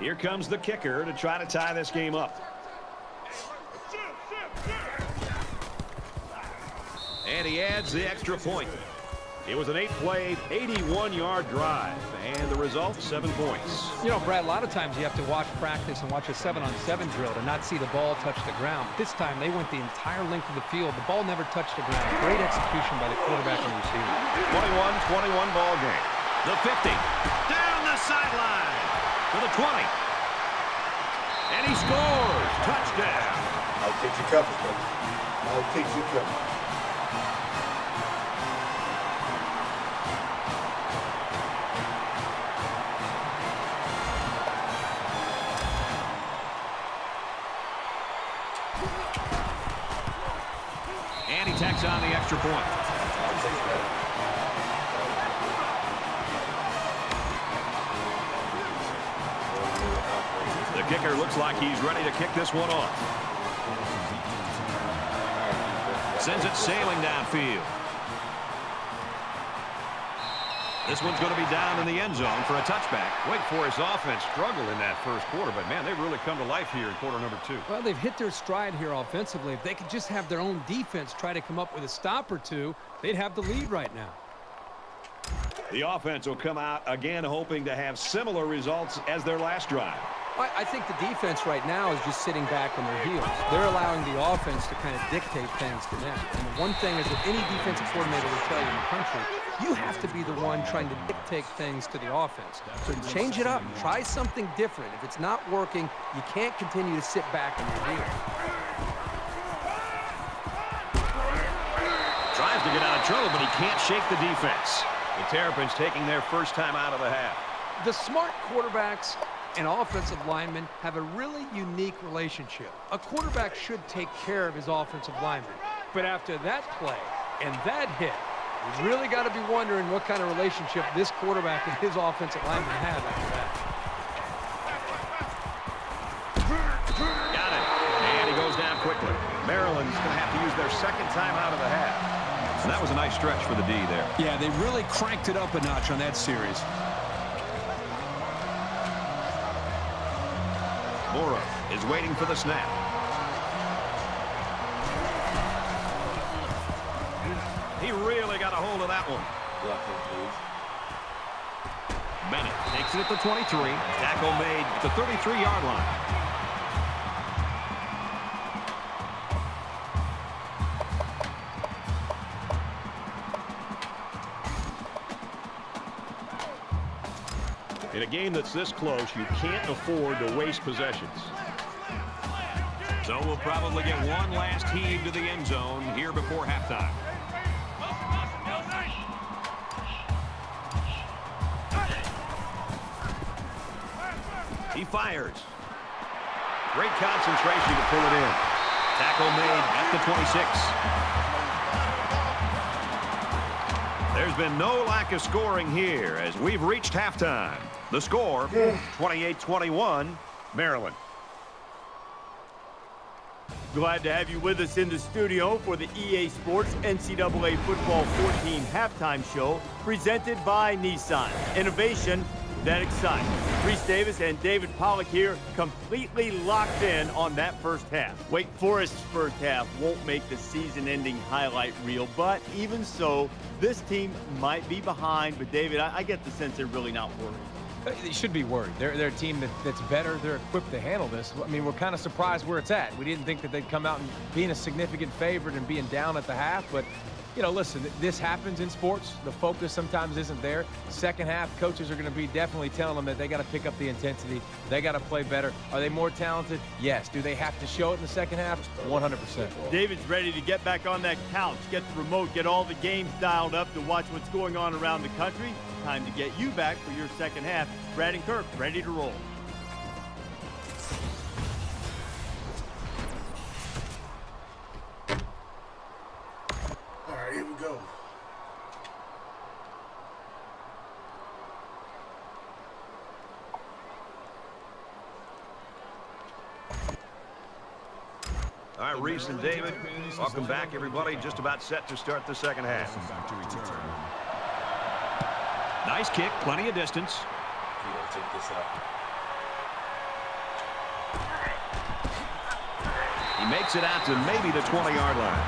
Here comes the kicker to try to tie this game up. And he adds the extra point. It was an 8-play, 81-yard drive, and the result, 7 points. You know, Brad, a lot of times you have to watch practice and watch a 7-on-7 drill to not see the ball touch the ground. This time, they went the entire length of the field. The ball never touched the ground. Great execution by the quarterback and receiver. 21-21 ball game. The 50. Down the sideline to the 20. And he scores. Touchdown. I'll take your coverage, brother. I'll take your coverage. And he tacks on the extra point. I'll take that. The kicker looks like he's ready to kick this one off. Sends it sailing downfield. This one's going to be down in the end zone for a touchback. Wake Forest offense struggled in that first quarter, but, man, they've really come to life here in quarter number 2. Well, they've hit their stride here offensively. If they could just have their own defense try to come up with a stop or two, they'd have the lead right now. The offense will come out again hoping to have similar results as their last drive. I think the defense right now is just sitting back on their heels. They're allowing the offense to kind of dictate things to them. And the one thing is that any defensive coordinator will tell you in the country, you have to be the one trying to dictate things to the offense. So change it up. Try something different. If it's not working, you can't continue to sit back on your heels. Tries to get out of trouble, but he can't shake the defense. The Terrapins taking their first time out of the half. The smart quarterbacks and offensive linemen have a really unique relationship. A quarterback should take care of his offensive lineman. But after that play and that hit, you really got to be wondering what kind of relationship this quarterback and his offensive lineman have after that. Got it. And he goes down quickly. Maryland's going to have to use their second time out of the half. So that was a nice stretch for the D there. Yeah, they really cranked it up a notch on that series. Mora is waiting for the snap. He really got a hold of that one. Block him, please. Bennett takes it at the 23. Tackle made at the 33-yard line. In a game that's this close, you can't afford to waste possessions. So we'll probably get one last heave to the end zone here before halftime. He fires. Great concentration to pull it in. Tackle made at the 26. There's been no lack of scoring here as we've reached halftime. The score, 28-21, Maryland. Glad to have you with us in the studio for the EA Sports NCAA Football 14 halftime show presented by Nissan. Innovation that excites. Reese Davis and David Pollack here, completely locked in on that first half. Wake Forest's first half won't make the season-ending highlight reel, but even so, this team might be behind. But David, I get the sense they're really not worried. They should be worried. They're a team that's better. They're equipped to handle this. I mean, we're kind of surprised where it's at. We didn't think that they'd come out and being a significant favorite and being down at the half. But, you know, listen, this happens in sports. The focus sometimes isn't there. Second half, coaches are going to be definitely telling them that they got to pick up the intensity. They got to play better. Are they more talented? Yes. Do they have to show it in the second half? 100%. David's ready to get back on that couch, get the remote, get all the games dialed up to watch what's going on around the country. Time to get you back for your second half. Brad and Kirk ready to roll. All right, here we go. All right, Reese and David, welcome back, everybody. Just about set to start the second half. Back to return. Nice kick, plenty of distance. Check this out. He makes it out to maybe the 20-yard line.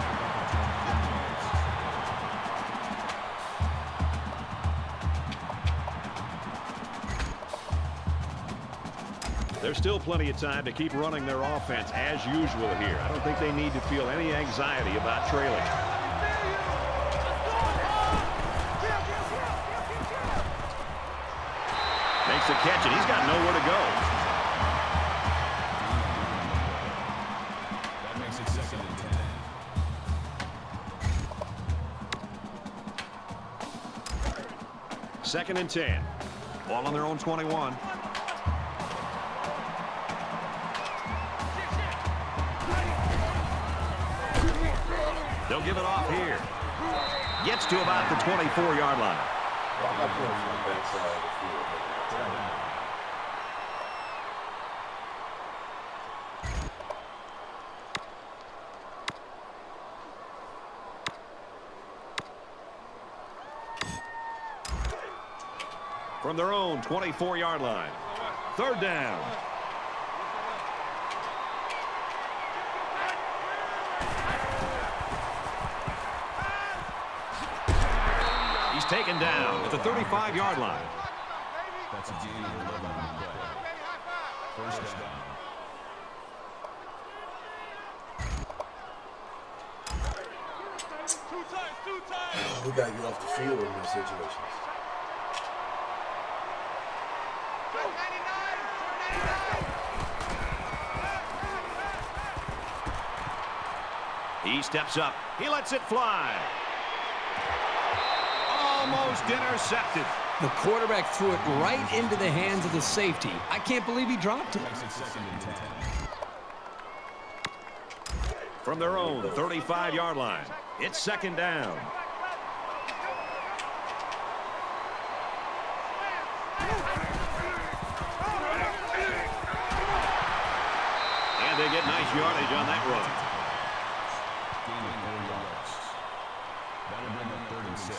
there's still plenty of time to keep running their offense as usual here. I don't think they need to feel any anxiety about trailing. Makes the catch, and he's got nowhere to go. That makes it 2nd and 10. 2nd and 10. Ball on their own 21. They'll give it off here. Gets to about the 24-yard line. From their own 24-yard line. 3rd down. He's taken down at the 35-yard line. That's a gain of 11 on the play. 1st down. We got to get off the field in those situations. He steps up. He lets it fly. Almost intercepted. The quarterback threw it right into the hands of the safety. I can't believe he dropped it. Makes it 2nd and 10. From their own 35-yard line. It's 2nd down. And they get nice yardage on that run. Gain of 4 yards. That'll bring up 3rd and 6.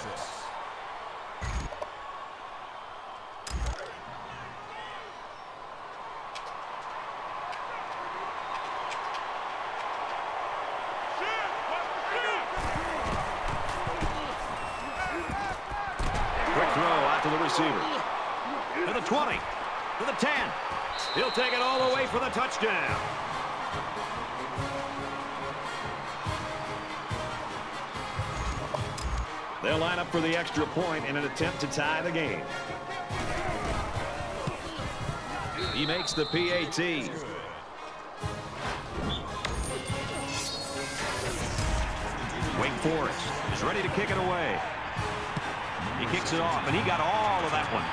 Quick throw out to the receiver. To the 20. To the 10. He'll take it all the way for the touchdown. They'll line up for the extra point in an attempt to tie the game. He makes the PAT. Wake Forest is ready to kick it away. He kicks it off, and he got all of that one.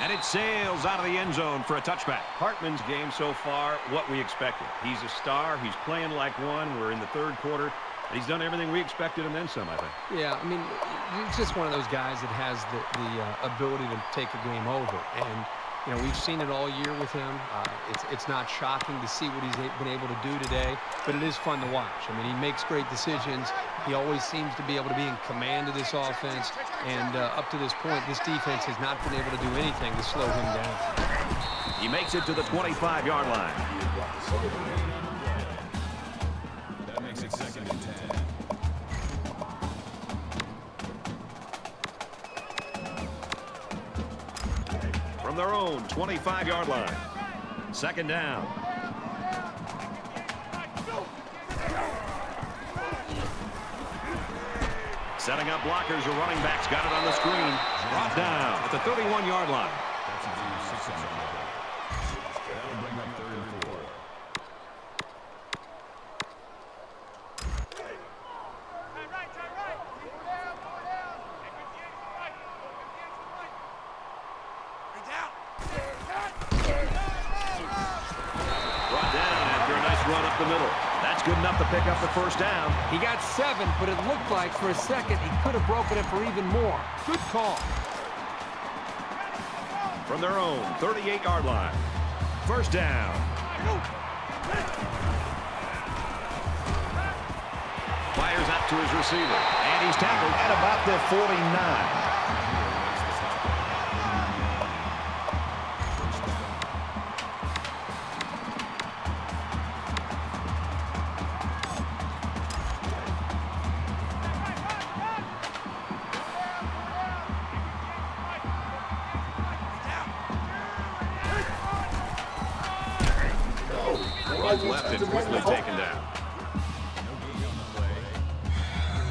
And it sails out of the end zone for a touchback. Hartman's game so far, what we expected. He's a star. He's playing like one. We're in the 3rd quarter. He's done everything we expected and then some, I think. Yeah, I mean, he's just one of those guys that has the ability to take a game over. And, you know, we've seen it all year with him. It's not shocking to see what he's been able to do today, but it is fun to watch. I mean, he makes great decisions. He always seems to be able to be in command of this offense. And up to this point, this defense has not been able to do anything to slow him down. He makes it to the 25-yard line. That makes it 2nd and 10. From their own 25-yard line. 2nd down. Setting up blockers, a running back's got it on the screen. Brought down at the 31-yard line. That's a gain of 6 on the play. That'll bring up 3rd and 4. Brought down after a nice run up the middle. That's good enough to pick up the 1st down. He got 7, but it looked like for a second he could have broken it for even more. Good call. From their own 38-yard line. 1st down. Fires out to his receiver. And he's tackled at about the 49. seconds left and quickly taken down. No gain on the play.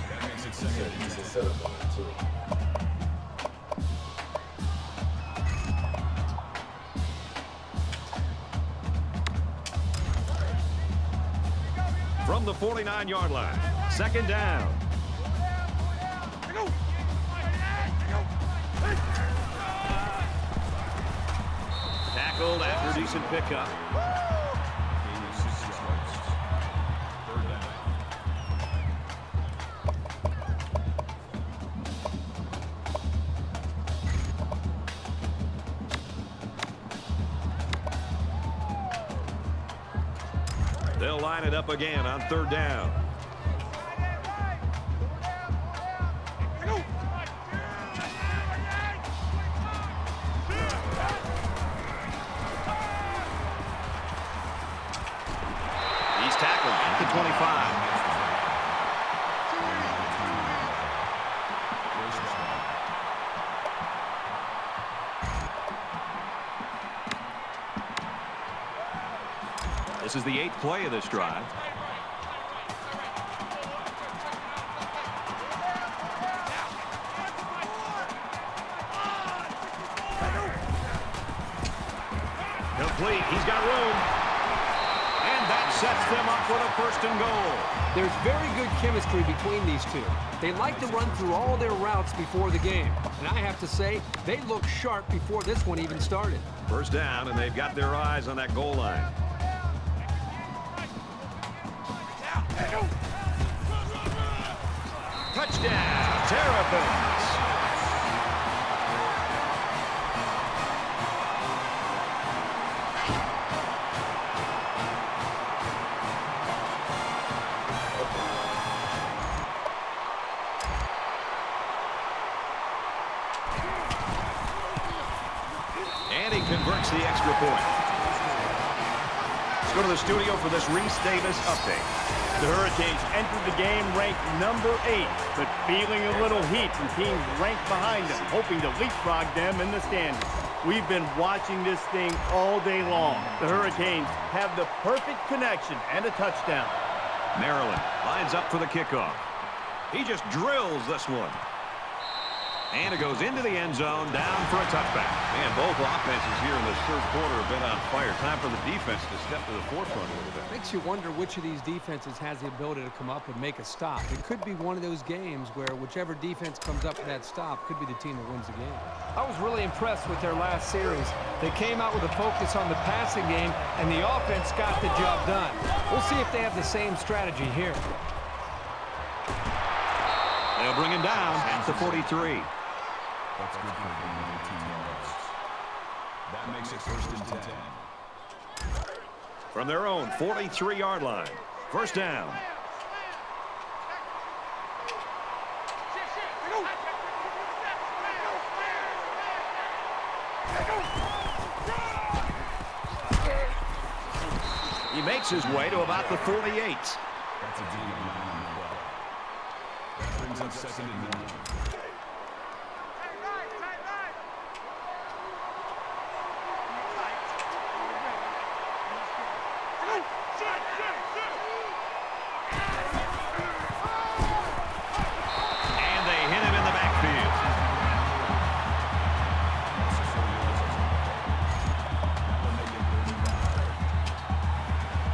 That makes it second and 10. It's a setup on it, too. From the 49-yard line, second down. Tackled after decent pickup. Gain of 6 yards. Third down. They'll line it up again on third down. He's tackled at the 25. This is the 8th play of this drive. Complete. He's got room. And that sets them up with a 1st and goal. There's very good chemistry between these two. They like to run through all their routes before the game. And I have to say, they look sharp before this one even started. 1st down, and they've got their eyes on that goal line. Touchdown, Terrapins. And he converts the extra point. Let's go to the studio for this Reese Davis update. The Hurricanes entered the game ranked number 8, but feeling a little heat from teams ranked behind them, hoping to leapfrog them in the standings. We've been watching this thing all day long. The Hurricanes have the perfect connection and a touchdown. Maryland lines up for the kickoff. He just drills this one. And it goes into the end zone, down for a touchback. Man, both offenses here in this third quarter have been on fire. Time for the defense to step to the forefront a little bit. Makes you wonder which of these defenses has the ability to come up and make a stop. It could be one of those games where whichever defense comes up with that stop could be the team that wins the game. I was really impressed with their last series. They came out with a focus on the passing game, and the offense got the job done. We'll see if they have the same strategy here. They'll bring him down at the 43. That's good for 18 yards. That makes it 1st and 10. From their own 43-yard line. 1st down. He makes his way to about the 48. That's a gain of 9 on the play. That brings up 2nd and 1.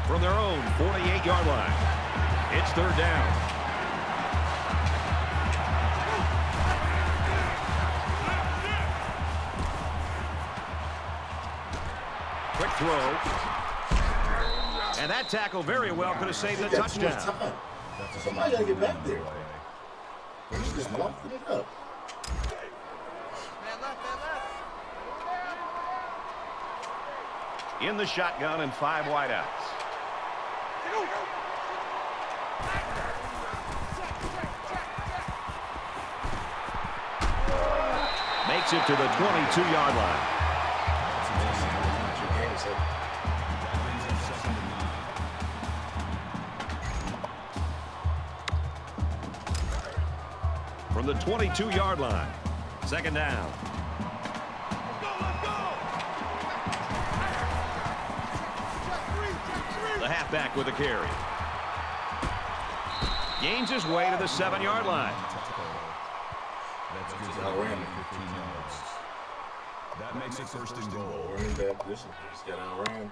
From their own 48-yard line. It's 3rd down. Quick throw. And that tackle very well could have saved the touchdown. Somebody got to get back there. He's just lofting it up. In the shotgun and 5 wideouts. Makes it to the 22-yard line. From the 22-yard line, 2nd down. The halfback with a carry. Gains his way to the 7-yard line. That's good. Just outran him. 15 yards. That makes it first and goal. We're in bad position. We just got outran.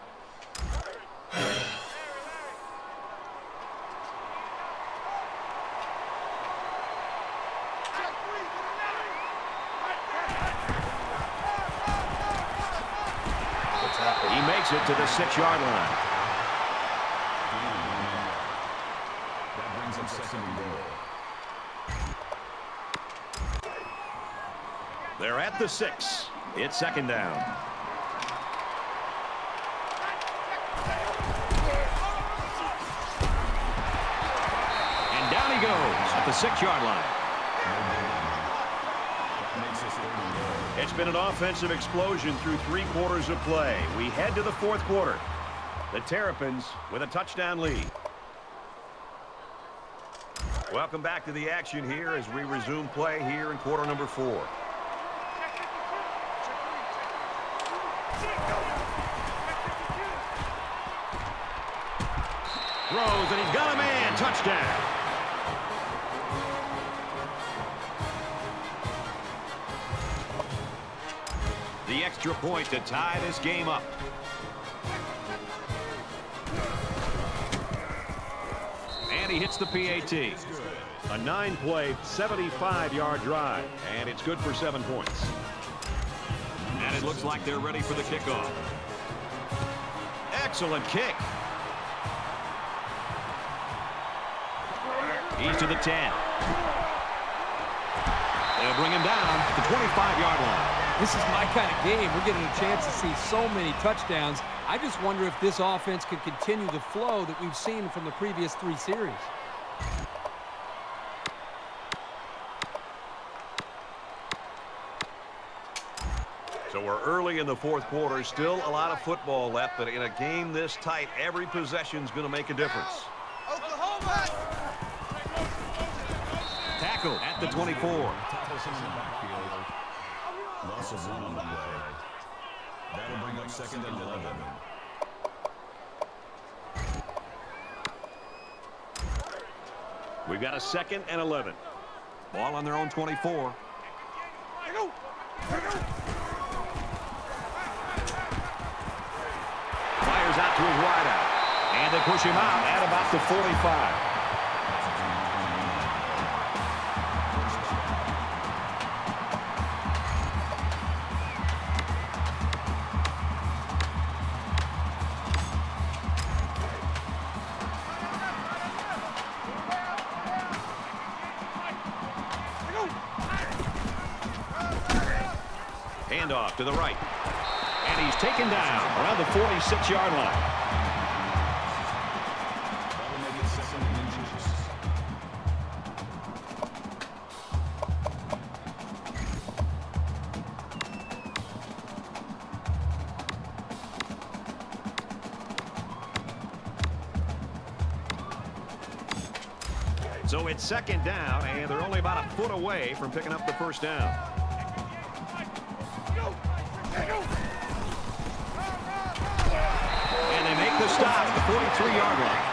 He makes it to the 6-yard line. That brings him second and goal. They're at the 6. It's second down. And down he goes at the 6-yard line. It's been an offensive explosion through 3 quarters of play. We head to the 4th quarter. The Terrapins with a touchdown lead. Welcome back to the action here as we resume play here in quarter number 4. Throws, and he's got a man. Touchdown. The extra point to tie this game up. And he hits the PAT. A 9-play, 75-yard drive. And it's good for 7 points. And it looks like they're ready for the kickoff. Excellent kick. He's to the 10. They'll bring him down at the 25-yard line. This is my kind of game. We're getting a chance to see so many touchdowns. I just wonder if this offense could continue the flow that we've seen from the previous 3 series. So we're early in the 4th quarter. Still a lot of football left, but in a game this tight, every possession's going to make a difference. Oklahoma! Tackle at the 24. Loss of 1 on the play. That'll bring up second and 11. We've got a 2nd and 11. Ball on their own 24. Fires out to his wideout. And they push him out at about the 45. Handoff to the right. And he's taken down around the 46-yard line. That'll make it second and inches. So it's second down, and they're only about a foot away from picking up the first down. And they make the stop at the 43-yard line.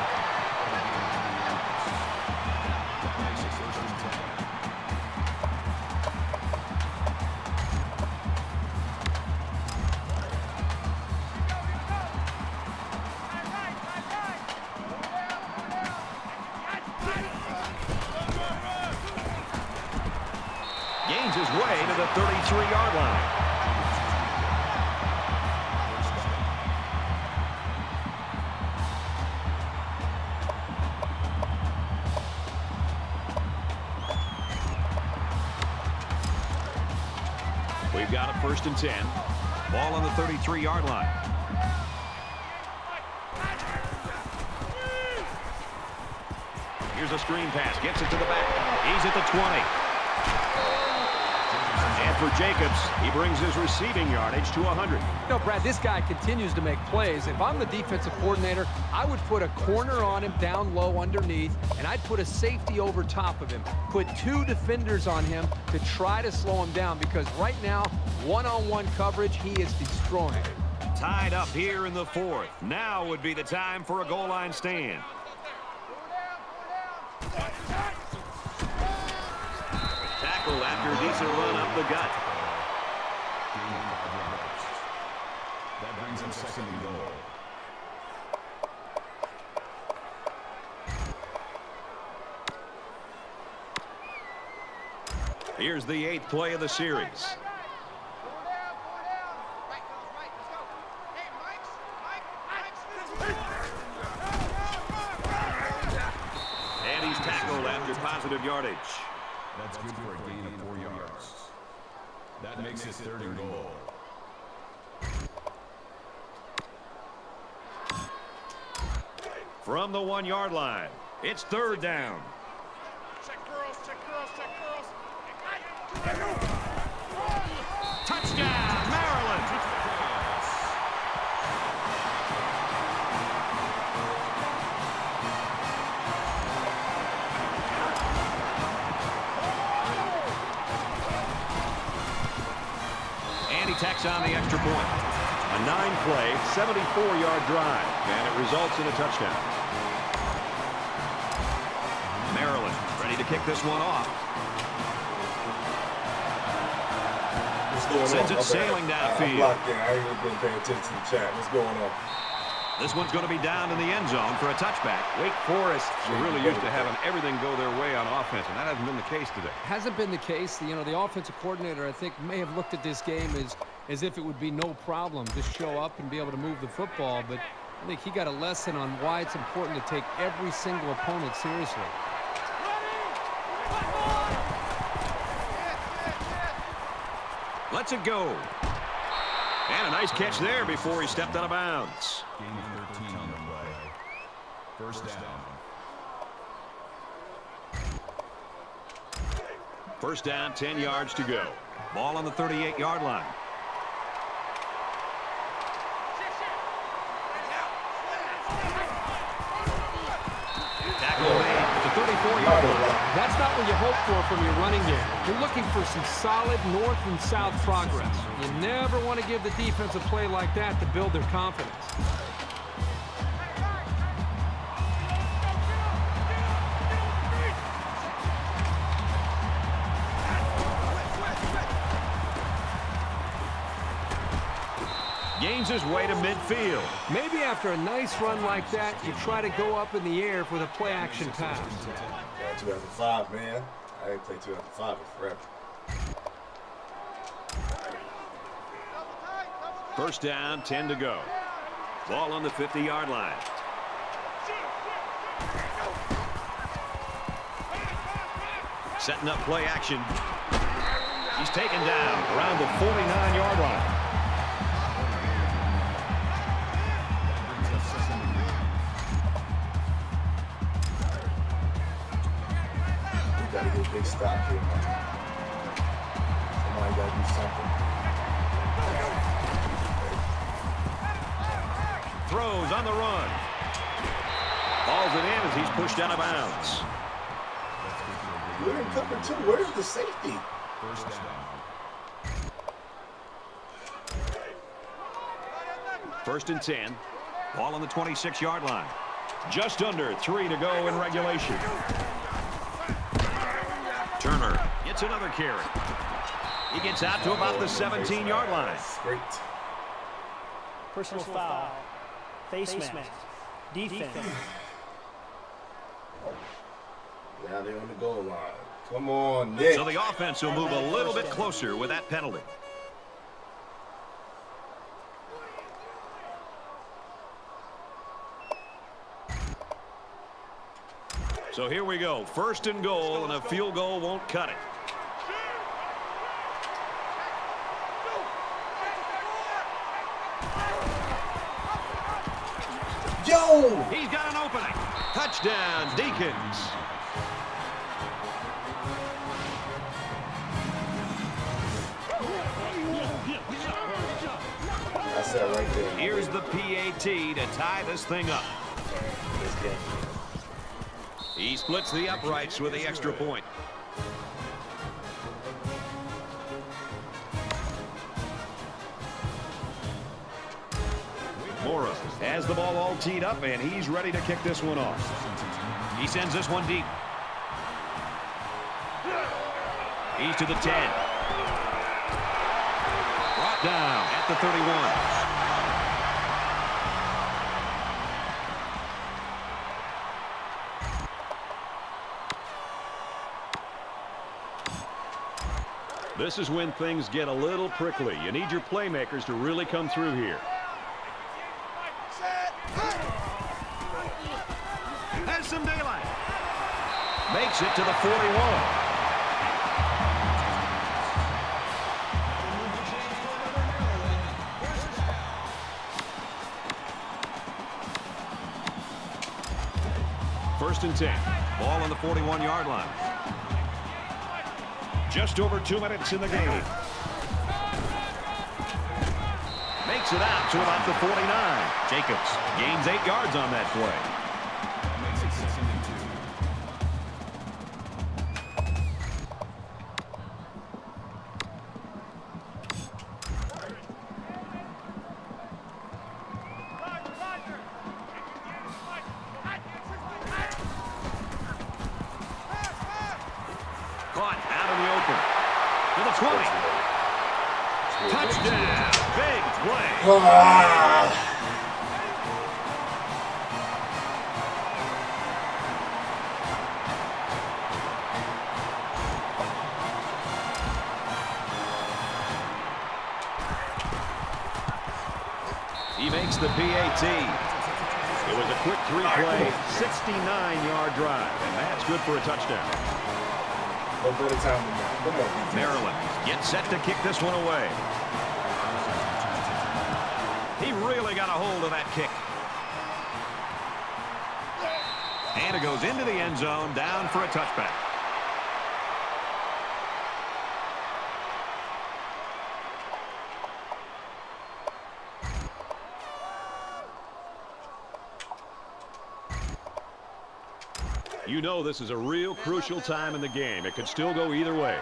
Gains his way to the 33-yard line. We've got a 1st and 10. Ball on the 33-yard line. Here's a screen pass. Gets it to the back. He's at the 20. And for Jacobs, he brings his receiving yardage to 100. You know, Brad, this guy continues to make plays. If I'm the defensive coordinator, I would put a corner on him down low underneath, and I'd put a safety over top of him. Put 2 defenders on him to try to slow him down, because right now, one-on-one coverage, he is destroying. Tied up here in the fourth. Now would be the time for a goal line stand. Tackle after a decent run up the gut. That brings him second and goal. Here's the 8th play of the series. And he's tackled after positive yardage. That's good for a gain of 4 yards. That makes it third and goal. From the 1-yard line, it's third down. Touchdown, Maryland! And he tacks on the extra point. A 9-play, 74-yard drive, and it results in a touchdown. Maryland ready to kick this one off. Sends it sailing downfield. I'm blocked in. I ain't really been paying attention to the chat. What's going on? This one's going to be down in the end zone for a touchback. Wake Forest were really used to having everything go their way on offense, and that hasn't been the case today. Hasn't been the case. You know, the offensive coordinator, I think, may have looked at this game as if it would be no problem. Just show up and be able to move the football. But I think he got a lesson on why it's important to take every single opponent seriously. Lets it go. And a nice catch there before he stepped out of bounds. Gain of 13 on the play. First down. First down, 10 yards to go. Ball on the 38-yard line. Tackle made at the 34-yard line. That's not what you hope for from your running game. You're looking for some solid north and south progress. You never want to give the defense a play like that to build their confidence. Gains his way to midfield. Maybe after a nice run like that, you try to go up in the air with a play-action pass. 2005, man. I ain't played 2005 in forever. First down, 10 to go. Ball on the 50-yard line. Setting up play action. He's taken down around the 49-yard line. Big stop here. Somebody got to do something. Throws on the run. Balls it in as he's pushed out of bounds. We're in cover two. Where's the safety? First down. First and 10. Ball on the 26-yard line. Just under 3 to go in regulation. Turner gets another carry. He gets out to about the 17-yard line. Great. Personal foul. Face mask. Defense. Now they're on the goal line. Come on, Nick. So the offense will move a little bit closer with that penalty. So here we go. First and goal, and a field goal won't cut it. Yo! He's got an opening. Touchdown, Deacons. That's that right there. Here's the PAT to tie this thing up. He splits the uprights with the extra point. Mora has the ball all teed up, and he's ready to kick this one off. He sends this one deep. He's to the 10. Brought down at the 31. This is when things get a little prickly. You need your playmakers to really come through here. Has some daylight. Makes it to the 41. First and 10. Ball on the 41-yard line. Just over 2 minutes in the game. Makes it out to about the 49. Jacobs gains 8 yards on that play. Makes it 6 and 2. Caught out in the open. To the 20. Touchdown. Big play. He makes the PAT. It was a quick 3-play, 69-yard drive, and that's good for a touchdown. No better time than that. Come on. Maryland gets set to kick this one away. He really got a hold of that kick. And it goes into the end zone, down for a touchback. You know this is a real crucial time in the game. It could still go either way.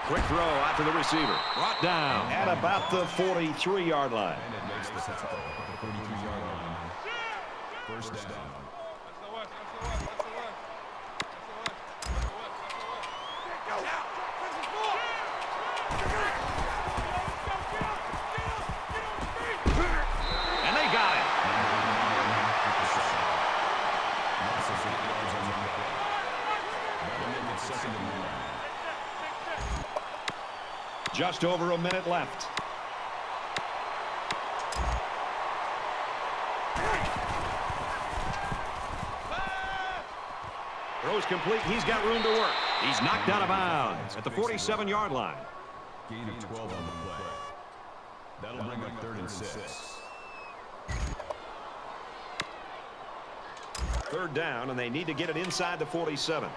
Quick throw out to the receiver. Brought down at about the 43-yard line. And it makes the tackle at the 33-yard line. First down. And they got it. Just over a minute left. Throws complete. He's got room to work. He's knocked out of bounds at the 47-yard line. Gain of 12 on the play. That'll bring up 3rd and 6. Third down, and they need to get it inside the 47.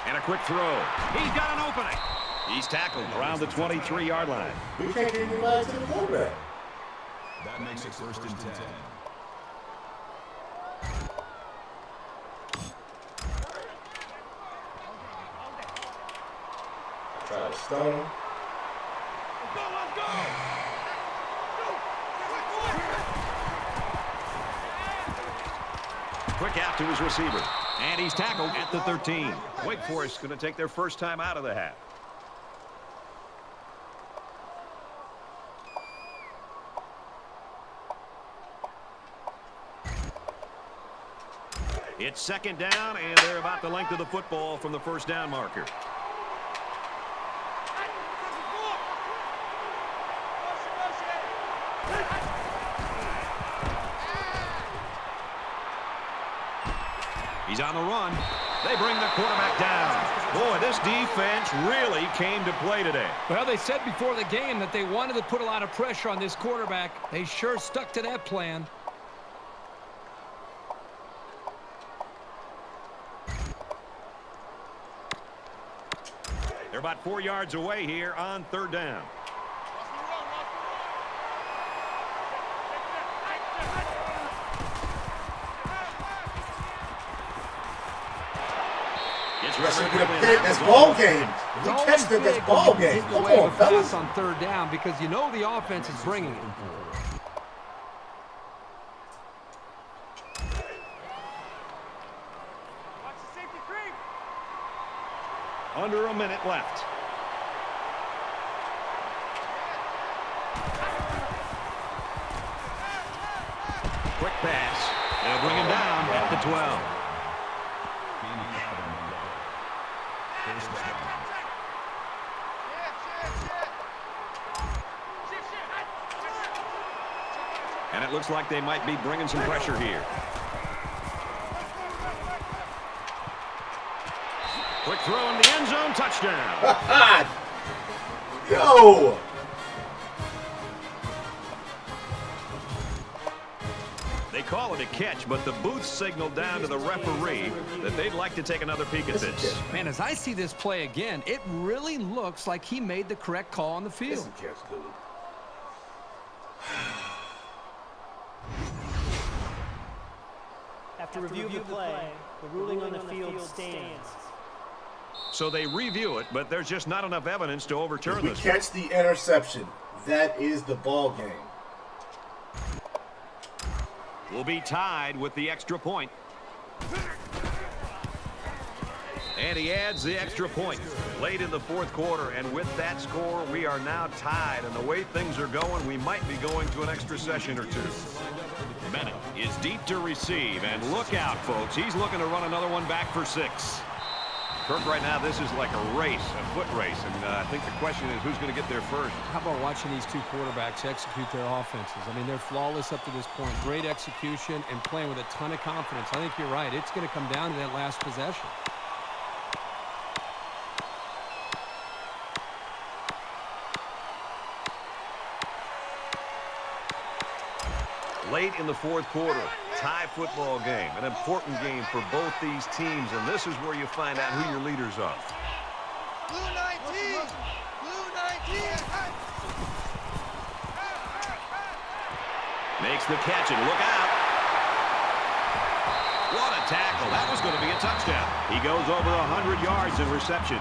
And a quick throw. He's got an opening. He's tackled around the 23-yard line. We can't get anybody to the quarterback. That makes it 1st and 10. Try to stun him. Quick out to his receiver. And he's tackled at the 13. Wake Forest going to take their first time out of the half. It's second down, and they're about the length of the football from the first down marker. He's on the run. They bring the quarterback down. Boy, this defense really came to play today. Well, they said before the game that they wanted to put a lot of pressure on this quarterback. They sure stuck to that plan. about 4 yards away here on 3rd down. That's ball game. If we catch them, that's ball game. Come on, fellas. On 3rd down because you know the offense is bringing it. Under a minute left. Quick pass. They'll bring him down at the 12. And it looks like they might be bringing some pressure here. Quick throw in the end zone, touchdown. Yo! They call it a catch, but the booth signaled down to the referee that they'd like to take another peek at this. Man, as I see this play again, it really looks like he made the correct call on the field. After review of the play, the ruling on the field stands. So they review it, but there's just not enough evidence to overturn this. If we catch the interception, that is the ball game. Will be tied with the extra point. And he adds the extra point late in the 4th quarter. And with that score, we are now tied. And the way things are going, we might be going to an extra session or two. Bennett is deep to receive. And look out, folks. He's looking to run another one back for 6. Kirk, right now, this is like a race, a foot race. And I think the question is who's going to get there first. How about watching these two quarterbacks execute their offenses? I mean, they're flawless up to this point. Great execution and playing with a ton of confidence. I think you're right. It's going to come down to that last possession. Late in the 4th quarter, tie football game, an important game for both these teams, and this is where you find out who your leaders are. Blue 19! Blue 19! Makes the catch, and look out. What a tackle. That was going to be a touchdown. He goes over 100 yards in receptions.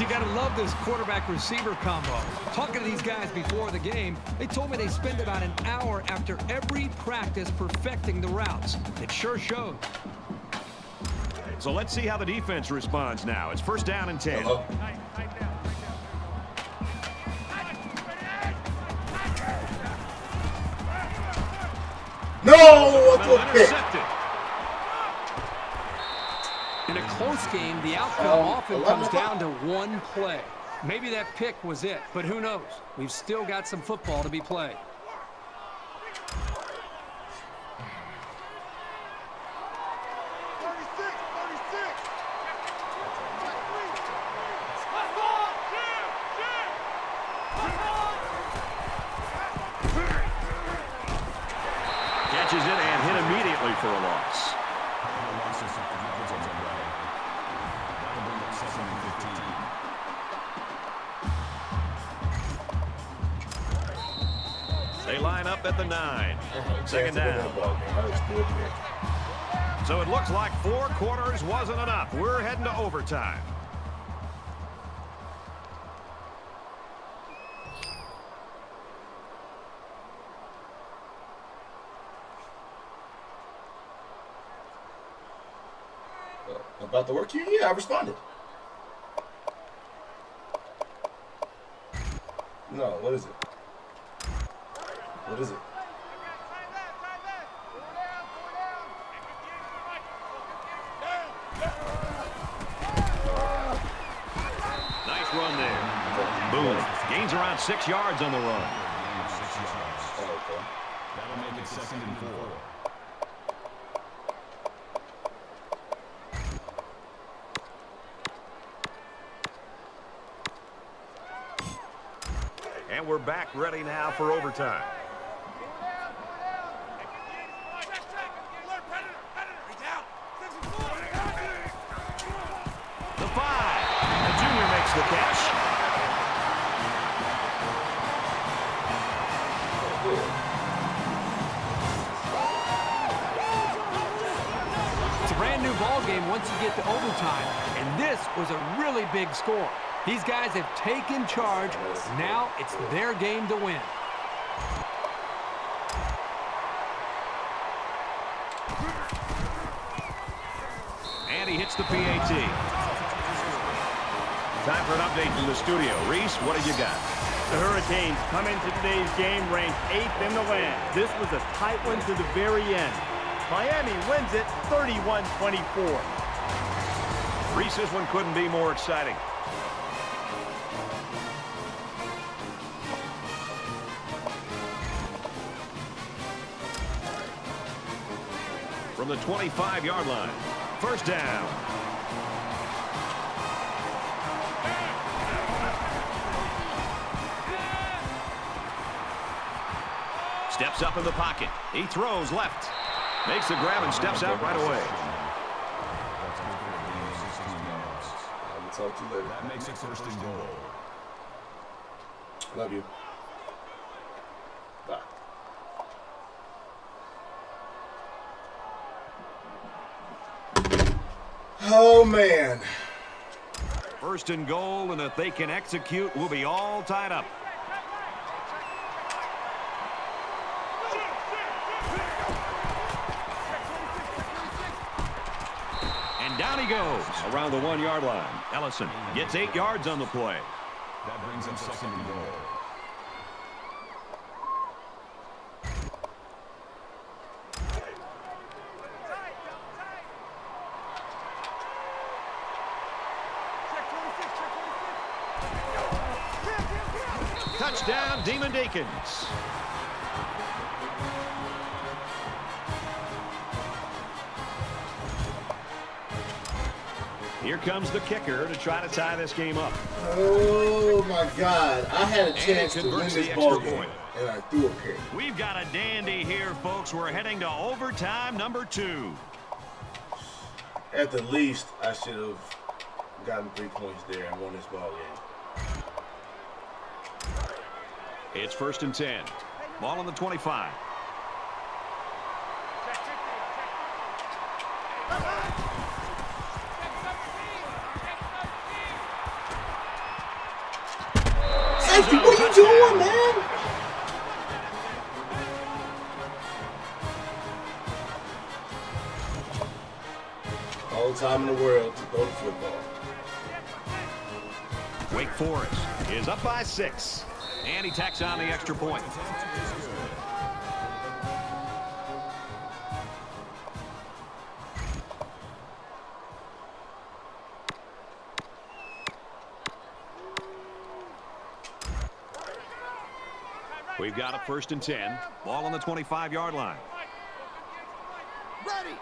You got to love this quarterback-receiver combo. Talking to these guys before the game, they told me they spend about an hour after every practice perfecting the routes. It sure shows. So let's see how the defense responds now. It's 1st down and 10. No! What's Intercepted. In a close game, the outcome often comes down to one play. Maybe that pick was it, but who knows? We've still got some football to be played. Catches it and hit immediately for a loss. They line up at the 9. 2nd down. So it looks like 4 quarters wasn't enough. We're heading to overtime. About to work here? Yeah, I responded. No, what is it? What is it? Nice run there. Boom. Gains around 6 yards on the run. 6 yards. That'll make it 2nd and 4. And we're back ready now for overtime. The 5. The junior makes the catch. new ball game once you get to overtime, and this was a really big score. These guys have taken charge. Now it's their game to win. And he hits the PAT. Time for an update from the studio. Reese, what have you got? The Hurricanes come into today's game ranked 8th in the land. This was a tight one to the very end. Miami wins it 31-24. Reese, this one couldn't be more exciting. From the 25-yard line, first down. Steps up in the pocket. He throws left. Makes the grab and steps out right away. I'll talk to you later. That makes it first and goal. Love you. Bye. Oh, man. First and goal, and if they can execute, we'll be all tied up. And down he goes around the 1-yard line. Ellison gets 8 yards on the play. That brings him second and goal. Touchdown, Demon Deacons. Here comes the kicker to try to tie this game up. Oh, my God. I had a chance to win converts this the ball extra game, point. and I threw a pick. We've got a dandy here, folks. We're heading to overtime number 2. At the least, I should have gotten 3 points there and won this ball game. It's first and 10. Ball on the 25. Safety, what are you doing, man? All the time in the world to throw the football. Wake Forest is up by 6. And he tacks on the extra point. We've got a first and 10. Ball on the 25-yard line. Ready.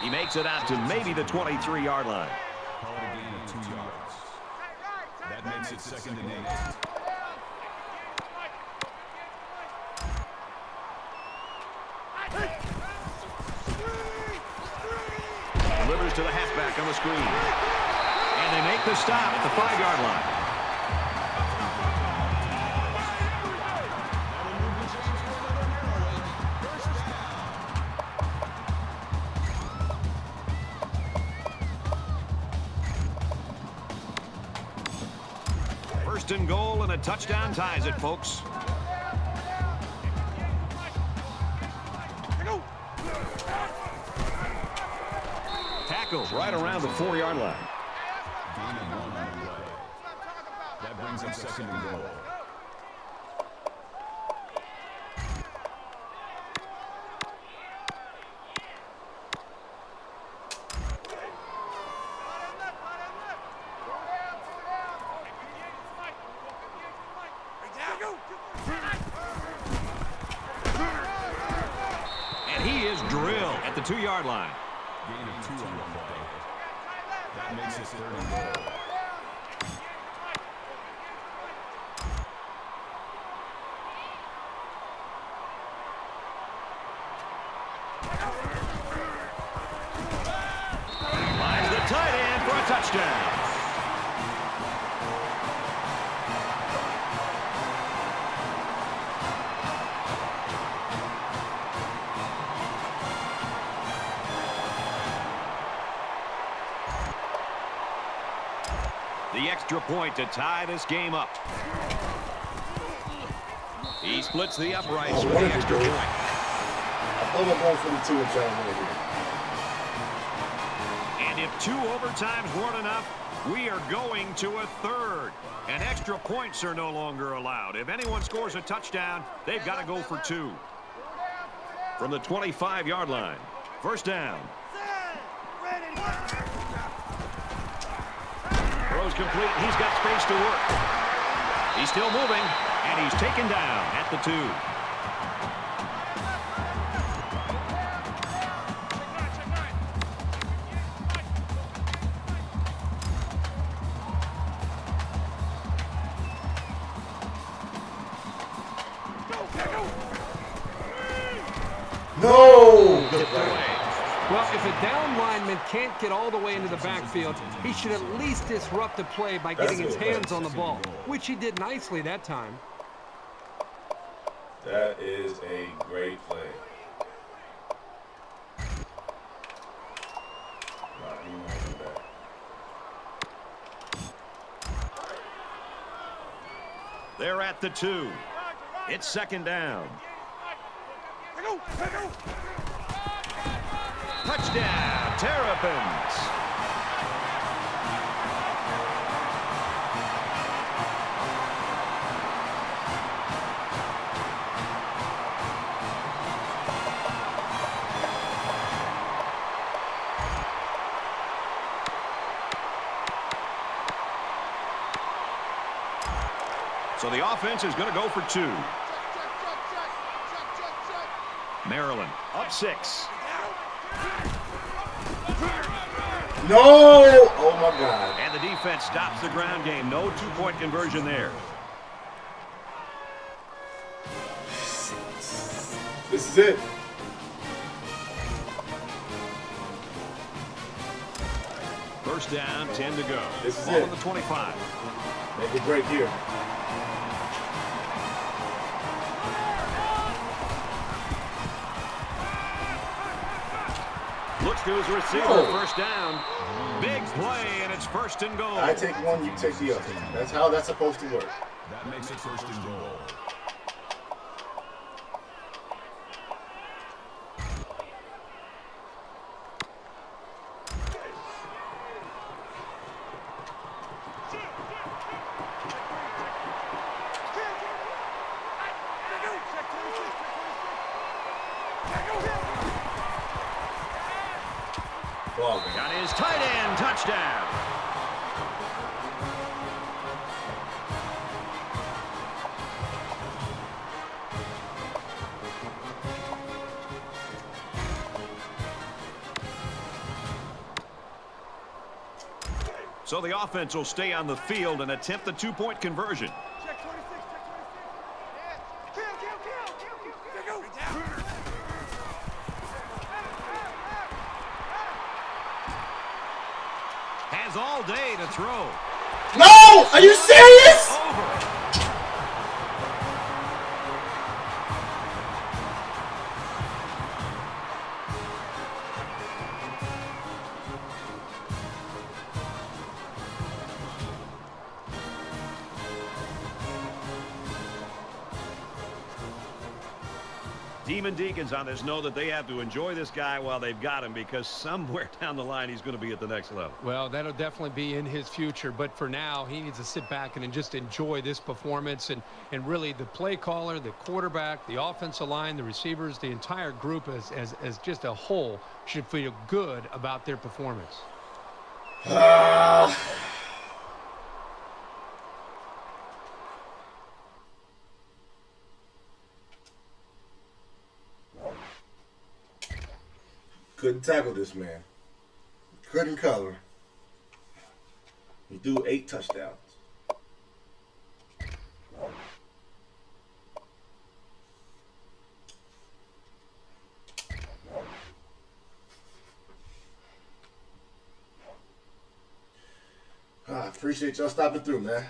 He makes it out to maybe the 23-yard line. Call it a gain of 2 yards. That makes it second and 8. Delivers to the halfback on the screen. And they make the stop at the 5-yard line. First and goal, and a touchdown ties it, folks. Tackles right around the 4-yard line. Gain of 1 on the play. That brings him second and goal. And he is drilled at the 2-yard line. Gain of 2 on the play. That makes it third and goal. Finds the tight end for a touchdown. extra point to tie this game up. He splits the uprights with the extra point. I thought I'm going for the 2 and trying to here. And if 2 overtimes weren't enough, we are going to a third. And extra points are no longer allowed. If anyone scores a touchdown, they've got to go for 2. From the 25-yard line, first down. Throws complete. He's got space to work. He's still moving, and he's taken down at the 2. No! Well, if a down lineman can't get all the way into the backfield, he should at least disrupt the play by getting his hands on the ball, which he did nicely that time. That is a great play. He might do that. They're at the 2. It's second down. Touchdown, Terrapins. So the offense is going to go for 2. Maryland up 6. No! Oh, my God. And the defense stops the ground game. No 2-point conversion there. This is it. First down, 10 to go. This is Ball it. on the 25. Make a break here. Looks to his receiver, first down. Big play, and it's first and goal. I take one, you take the other. That's how that's supposed to work. That makes it first and goal. Got his tight end touchdown. So the offense will stay on the field and attempt the 2-point conversion. Has all day to throw. No! Are you serious? Over. Demon Deacons on this know that they have to enjoy this guy while they've got him, because somewhere down the line he's going to be at the next level. Well, that'll definitely be in his future, but for now he needs to sit back and just enjoy this performance, and really the play caller, the quarterback, the offensive line, the receivers, the entire group as just a whole should feel good about their performance. Couldn't tackle this man. Couldn't cover. He threw 8 touchdowns. I appreciate y'all stopping through, man.